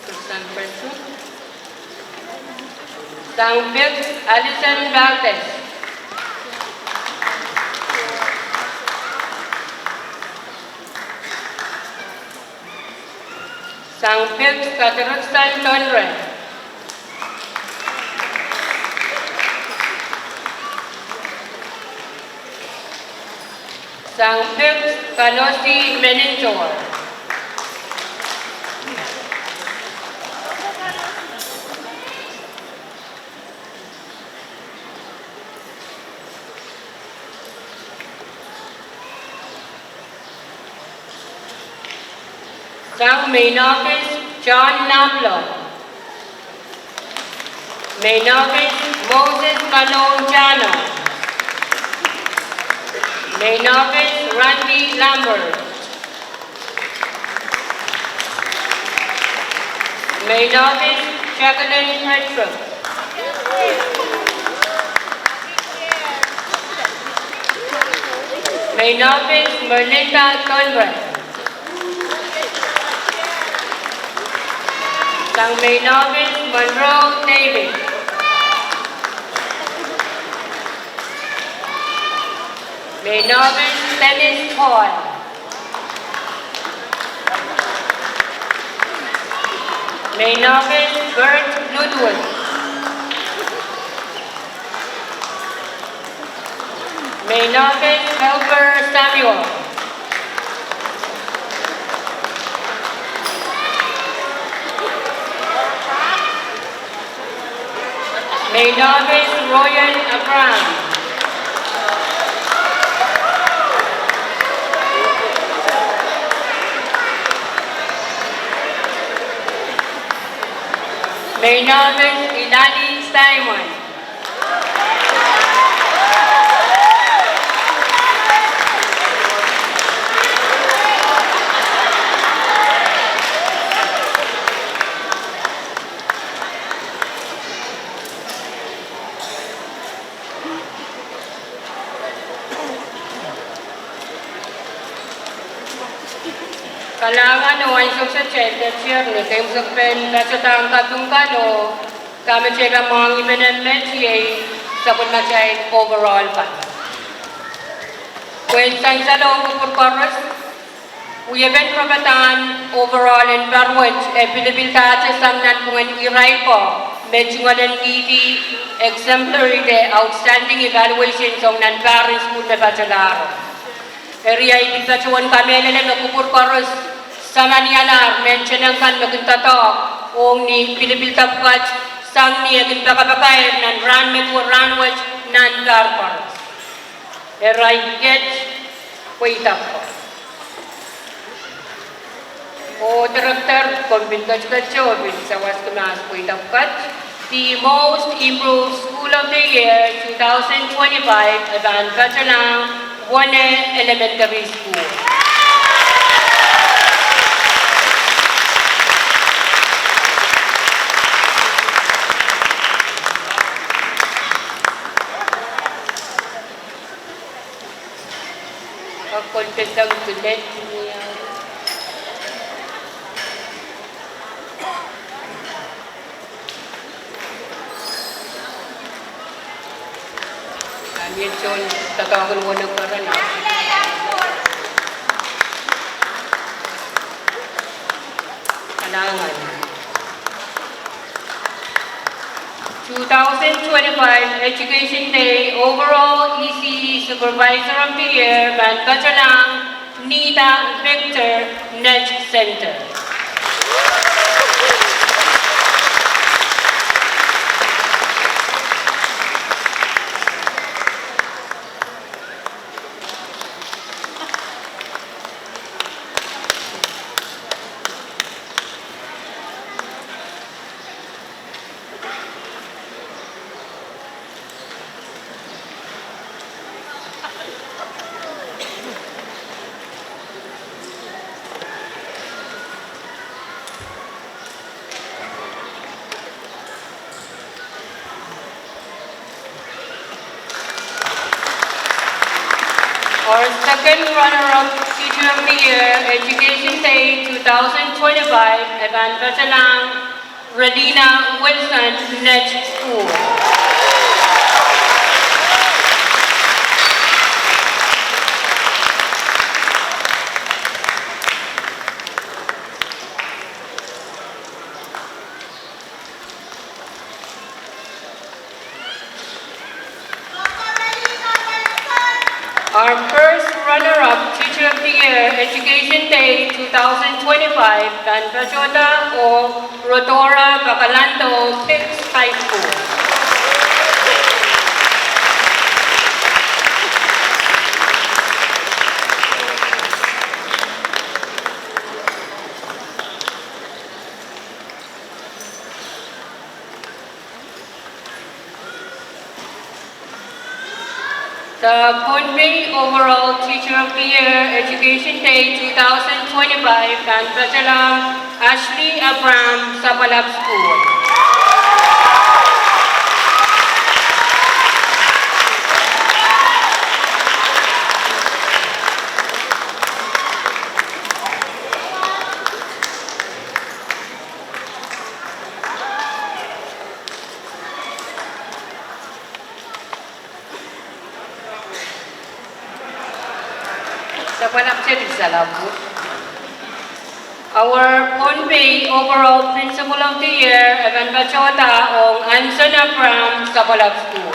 Tristan Frederick. Sang Hips Alison Valdez. Sang Hips Katarustan Tonren. Sang Hips Kanosi Menintor. Sang Main Office John Nablo. Main Office Moses Malonjano. Main Office Randy Lambert. Main Office Jacqueline Frederick. Main Office Merlinda Conrad. Sang Main Office Monroe David. Main Office Dennis Paul. Main Office Bert Ludwig. Main Office Helper Samuel. Main Office Royan Abraham. Main Office Ilani Simon. Kalangan no ay sa check chair ni kay musakpen kasatang katungkano kami check ang mga imenen sa kunmachay overall pa. When sang sa loob por paras, uyaben probatan overall and barwach pilibilta sa samnan kung iray po medyo ngalan giti exemplary de outstanding evaluation sa nan parents school na bachelor. Area ibigtachuan kami na nagpupur paras sama ni anar mention ang kan magkuntato ong ni pilibilta patch sang ni agin pakabakay nan run metro runway nan garpars. Area get wait up po. O director kombintasyon sa was kemas wait up patch. The most improved school of the year 2025 Adan Kachalang Wane Elementary School. Contest ang tulit niya. Medyo tatawagan ko ng para na. Kailangan. 2025 Education Day Overall ECE Supervisor of the Year, Banbachalang Nita Victor, Nedge Center. Our second runner-up Teacher of the Year, Education Day 2025, Evan Batalang, Radina Wilson, Nedge School. Our first runner-up Teacher of the Year, Education Day 2025, Dan Pachoda o Rodora Bacalando, Hicks High School. The Conway Overall Teacher of the Year, Education Day 2025, Dan Pachalang, Ashley Abram, Sapalab School. Our Conway Overall Principal of the Year, Evan Bachota, o Anson Abram, Sapalab School.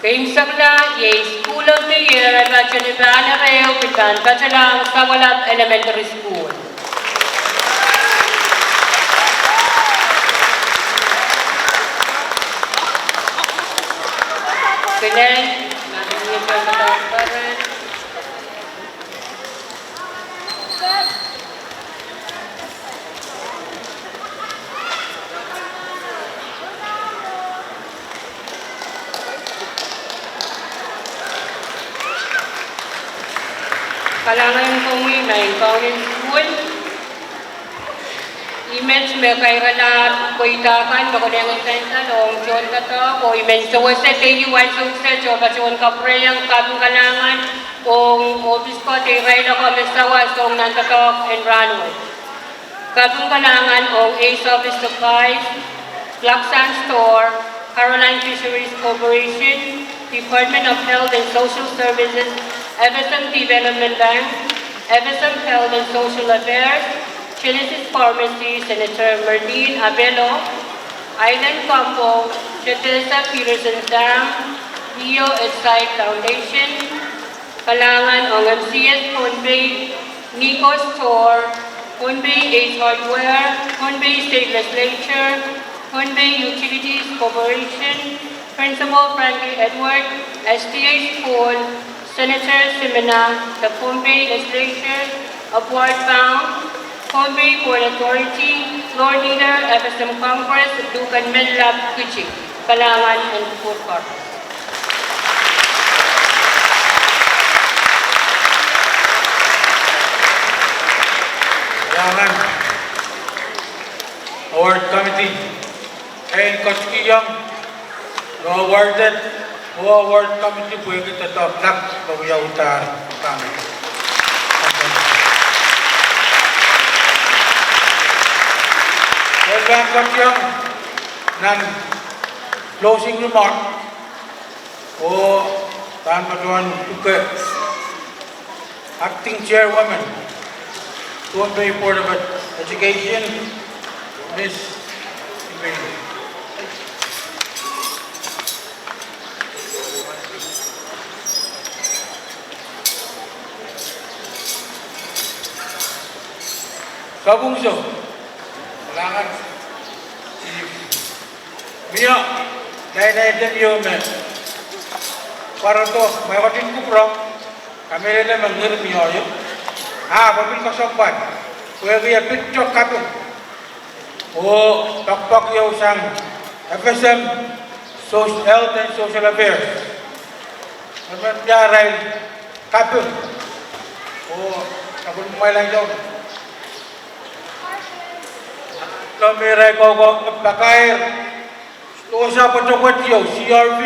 Kingsagla, Yay School of the Year, Bachelibana Reo, Pitan Bachelang, Sapalab Elementary School. Pilen, Kalangan kami may County School. Image may kairalat, kuitakan, bakulang talong, John Kato, o image sa wasa, TU1 success, o kasyon kapreyang kabong kalangan, kung office ko, tiray na kami sa wasong nantatok and runway. Kabong kalangan, o Ace Office Supplies, Black Sand Store, Caroline Fisheries Corporation, Department of Health and Social Services, FSM Development Bank, FSM Health and Social Affairs, Genesis Pharmacy, Senator Merlene Abelo, Island Campo, Chetesa Peterson Dam, Leo Edside Foundation, Kalangan ng MCS Conway, Nico Store, Conway Ace Hardware, Conway State Legislature, Conway Utilities Corporation, Principal Frankie Edward, STA School, Senator Simena, the Conway Legislature, Upward Bound, Conway Port Authority, Lord Leader, FSM Congress, Dukan Menlab, Kuchik, Kalangan, and Food Corpus. Young, the award committee po yung ito plak bawiyaw ta kami. Welcome Kapyang ng closing remark o tahan maduan tuke acting chairwoman Tuan Bay Board of Education, Ms. Ibrahim. Kabungso, kailangan si Mia, dahil yun para to, may watin kuprong, kami rin naman ngirim yun. Pabil ka sampan, kuya kaya picture kapin. Pakpak yaw sang FSM, Health and Social Affairs. Naman diaray kapin. Kapag may lang yun. Kami rin ko pakair. Usa pa chokot yaw, CRV.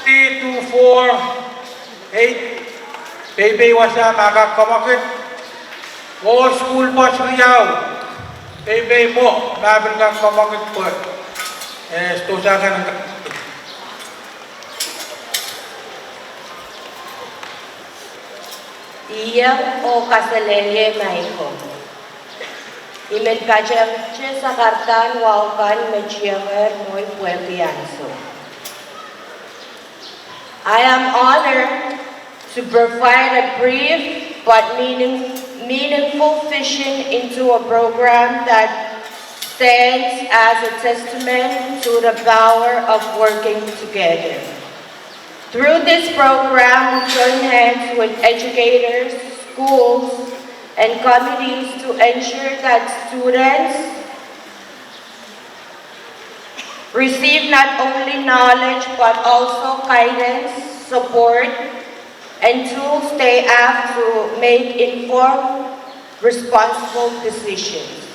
3248 Bebe wasa makakamakit. School bus Riyaw. Bebe mo, nabil kang kamakit po. Stusa ka ng Iyang o kasalelye maiko. Imen kajam sa kartan waukan mejianger moy puertianso. I am honored to provide a brief but meaningful vision into a program that stands as a testament to the power of working together. Through this program, we join hands with educators, schools, and committees to ensure that students receive not only knowledge but also guidance, support, and tools they have to make informed, responsible decisions.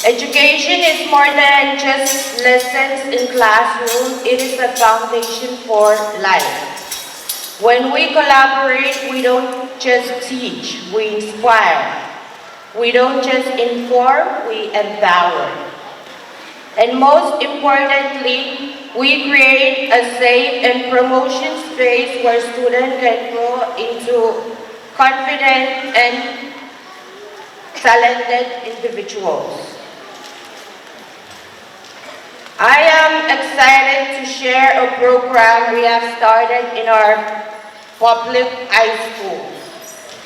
Education is more than just lessons in classroom, it is a foundation for life. When we collaborate, we don't just teach, we inspire. We don't just inform, we empower. And most importantly, we create a safe and promotion space where students can grow into confident and talented individuals. I am excited to share a program we have started in our public high school.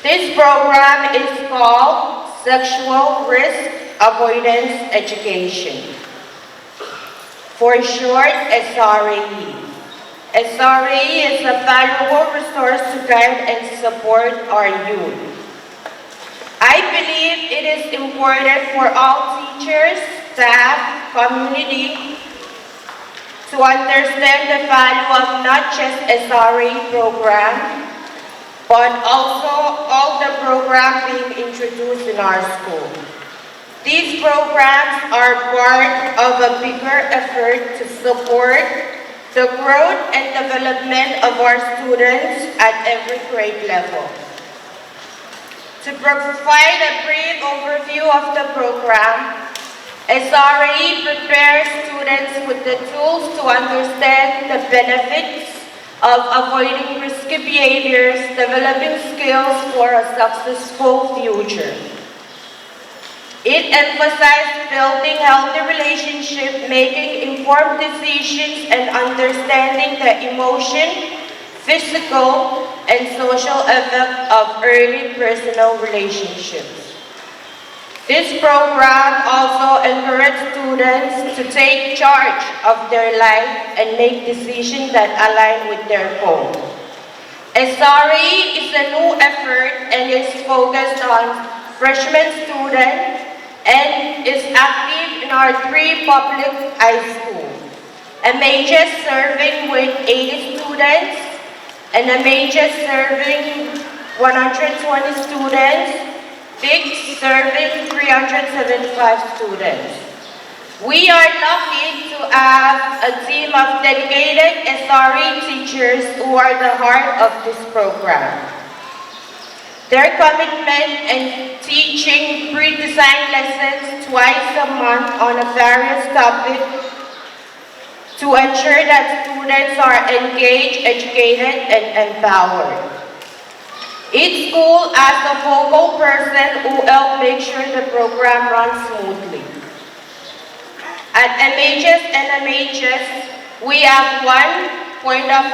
This program is called Sexual Risk Avoidance Education. For short, SRAE. SRAE is a valuable resource to guide and support our youth. I believe it is important for all teachers, staff, community to understand the value of not just SRAE program, but also all the programs being introduced in our school. These programs are part of a bigger effort to support the growth and development of our students at every grade level. To provide a brief overview of the program, SRAE prepares students with the tools to understand the benefits of avoiding risky behaviors, developing skills for a successful future. It emphasizes building healthy relationships, making informed decisions, and understanding the emotion, physical, and social effect of early personal relationships. This program also encourages students to take charge of their life and make decisions that align with their goals. SRE is a new effort and is focused on freshman students and is active in our 3 public high schools. A major serving with 80 students and a major serving 120 students PICS serving 375 students. We are lucky to have a team of dedicated SRE teachers who are the heart of this program. Their commitment in teaching pre-designed lessons twice a month on a various topic to ensure that students are engaged, educated, and empowered. Each school has a focal person who helps make sure the program runs smoothly. At MHS and MHS, we have one point of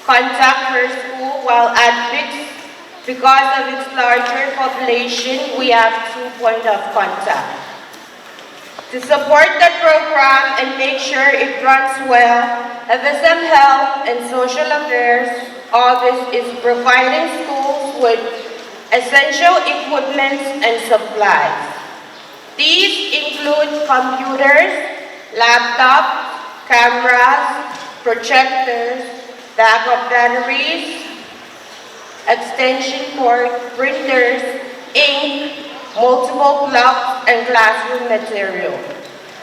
contact per school, while at PICS, because of its larger population, we have 2 points of contact. To support the program and make sure it runs well, FSM Health and Social Affairs Office is providing schools with essential equipment and supplies. These include computers, laptops, cameras, projectors, backup batteries, extension cord, printers, ink, multiple blocks, and classroom material.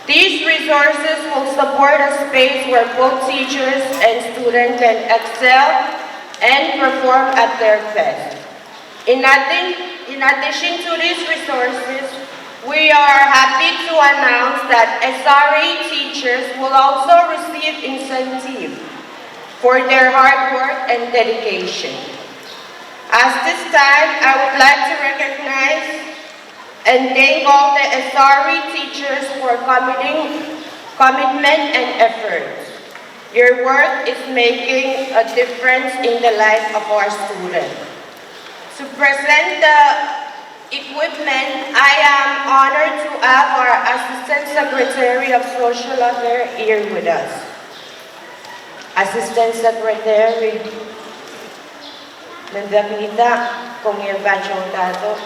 These resources will support a space where both teachers and students can excel and perform at their best. In addition to these resources, we are happy to announce that SRE teachers will also receive incentive for their hard work and dedication. At this time, I would like to recognize and thank all the SRE teachers for commitment and effort. Your work is making a difference in the life of our students. To present the equipment, I am honored to have our Assistant Secretary of Social Affairs here with us. Assistant Secretary, bienvenida con el bachillerato,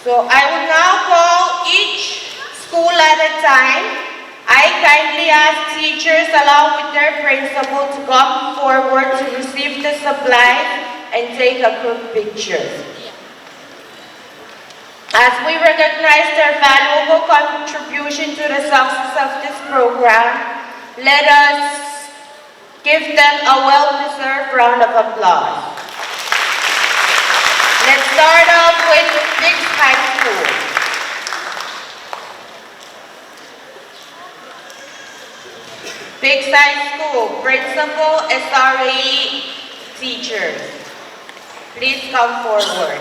So I will now call each school at a time. I kindly ask teachers along with their principal to come forward to receive the supplies and take a group picture. As we recognize their valuable contribution to the success of this program, let us give them a well-deserved round of applause. Let's start off with PICS High School. PICS High School, principal, SRE, teachers. Please come forward.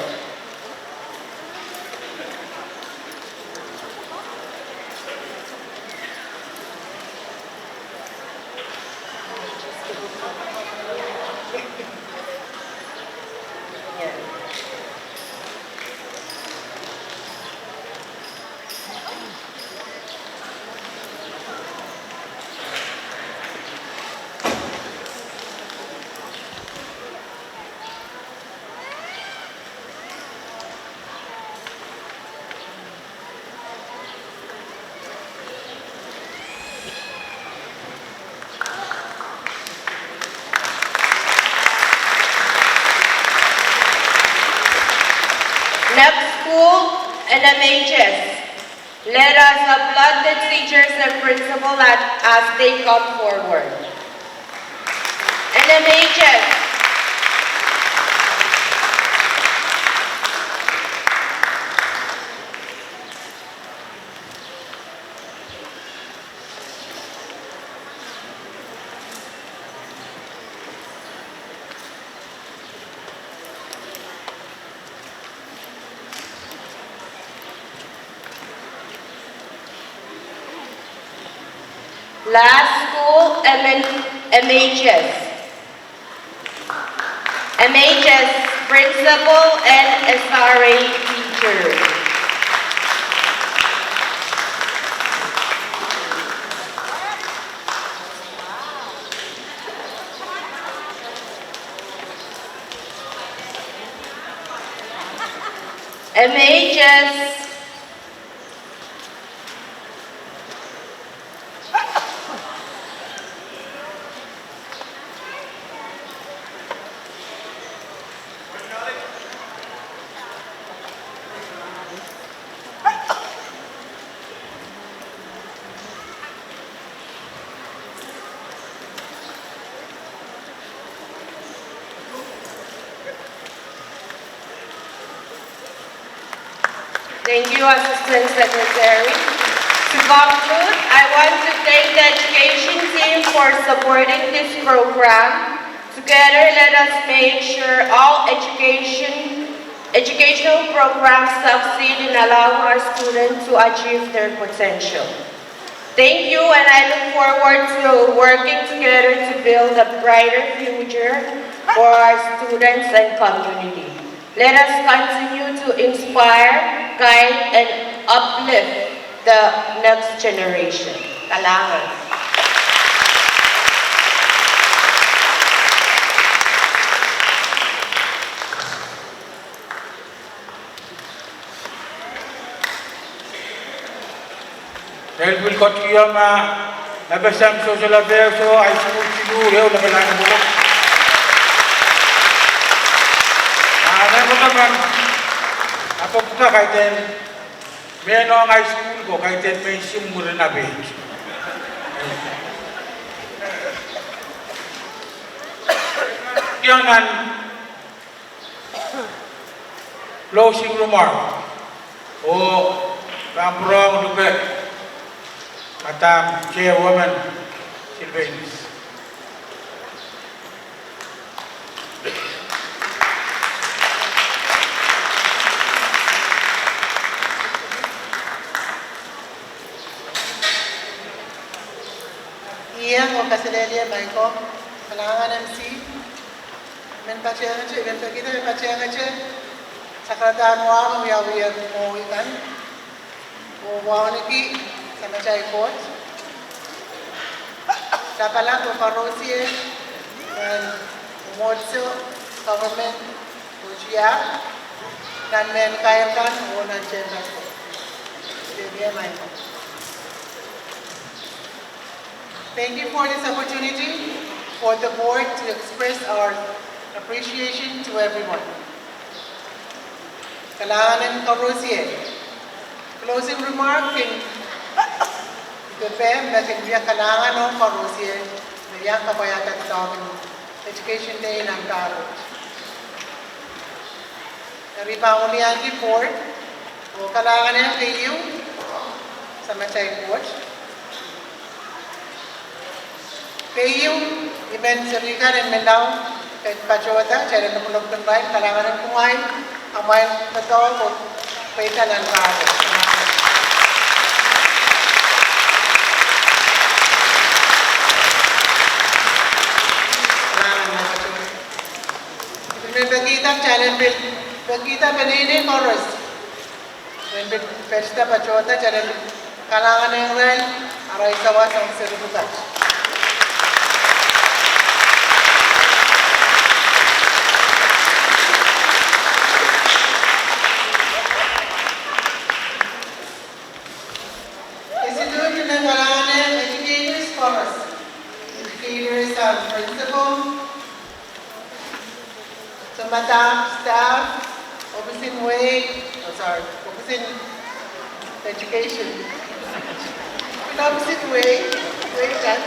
Next school, NMHS. Let us applaud the teachers and principal as they come forward. NMHS. Last school, MHS. MHS principal and SRA teacher. MHS Thank you, Assistant Secretary. To conclude, I want to thank the education team for supporting this program. Together, let us make sure all educational programs succeed in allowing our students to achieve their potential. Thank you, and I look forward to working together to build a brighter future for our students and community. Let us continue to inspire, guide, and uplift the next generation. Kailangan. Dahil will continue nabasam social affairs so high school siguro na kailangan mo. Ano mo naman? Ako po kahit may ang high school ko kahit may simuro na bench. Yan closing remark o kamprong dupe. Madam Chairwoman Sylvanus. Iyan o Kasilelia Maiko, Kalangan MC, men paciyan nga men kita men paciyan nga sakrataan mo ang uyawiyag mo ikan, o wawaniki, sa Machay Court. Dapalang o Parosie and Umotso Government Ujia dan men kayakan o nan Chamber Court. Thank you for this opportunity for the board to express our appreciation to everyone. Kalangan Parosie. Closing remark in Depende na kaya kailangan ng Parosie na yung kabayatan sa amin Education Day ng Karot. Naribangon niya ang report o kailangan niya kayo sa Machay Court. Kayo, event sa Rican and Mendaw, kahit Pachoda, siya rin nakulog ng bayan, kailangan ng kumain, amayin na ito o pwede ng Karot. Bagita channel bill, bagita benini chorus. When festa pachota channel kalangan ng rel aray sawas ang serubukat. Institute ng kalangan ng educators chorus. Educators and principal. So, Madam, staff, Officing Officing Education. Officing that.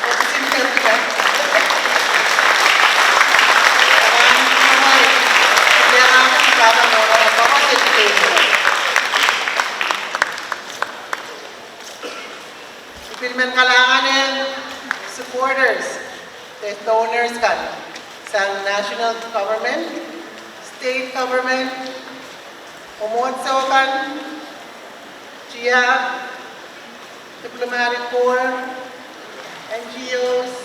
Officing Healthcare. Ipilman kalangan ng supporters. The donors kan sa national government, state government, umotso kan, GIA, diplomatic corps, NGOs,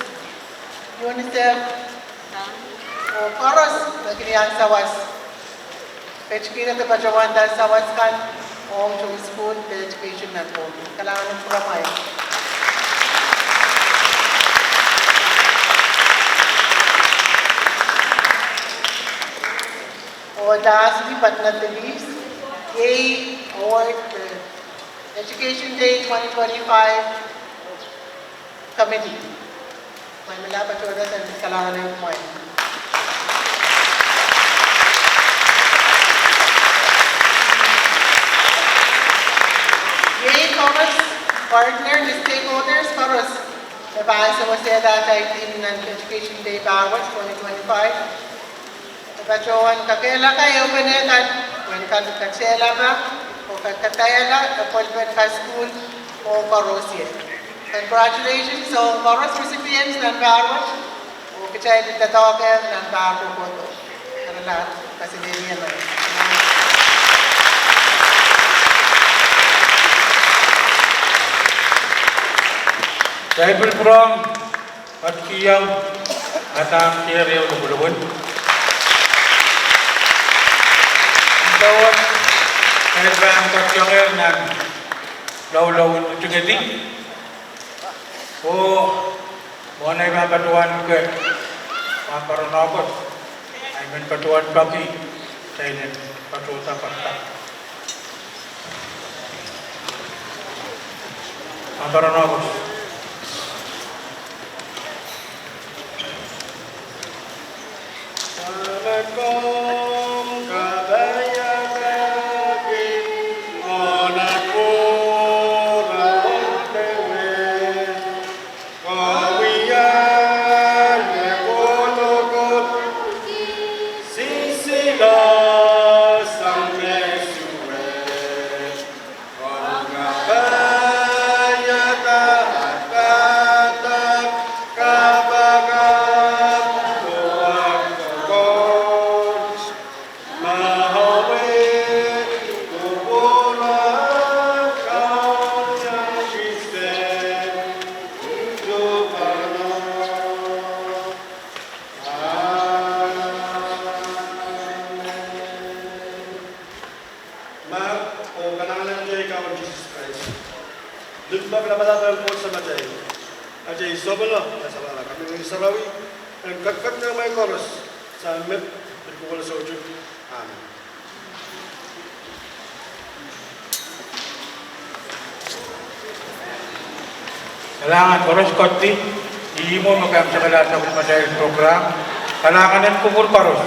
UNICEF, o paros na kiniyang sawas. Pechkina te pajawanda sawas kan, o ang school, the education na po. Kailangan ng puramay. Lastly but not the least, Yay Award, the Education Day 2025 Committee. May malapat yun at kailangan na yung kumain. Yay Thomas, partner, the stakeholders, Thomas, nabasa mo siya dati ng Education Day Awards 2025. Bacawan kakela kayo penekan, when katsela ba, o kakatayala, appointment ka school, o karosye. Congratulations sa karos recipients ng karos, o kacay din tatawagan ng karos po ito. Para lahat, kasi din yan lang. Dahil from at kiyang at ang kiyariyaw na bulubon. Ang tawag, kahit ba ang kakyangir ng law-lawin mo tingiti? O, muna ay mapatuan ka, maparanapot, ay man patuan paki, sa inin, patuta pakta. Maparanapot. Assalamualaikum kabayakake monakura ontewe kawiyan nekolokot sisila sammesuwe kabayata kata kabagat tuwag kokot mahawe kubulan kanya shisten jubana Mag, o kanangan ng ikaw ang Jesus Christ. Doon ba pinapalatan po sa matay? Ajay, sobalo, nasa wala kami ng sarawi, ang katkat ng may koros sa mip, pinagpukula sa udyok. Amen. Kailangan koros konti, hindi mo magkam sa kalasa kung madahil program, kailangan ng kumul koros.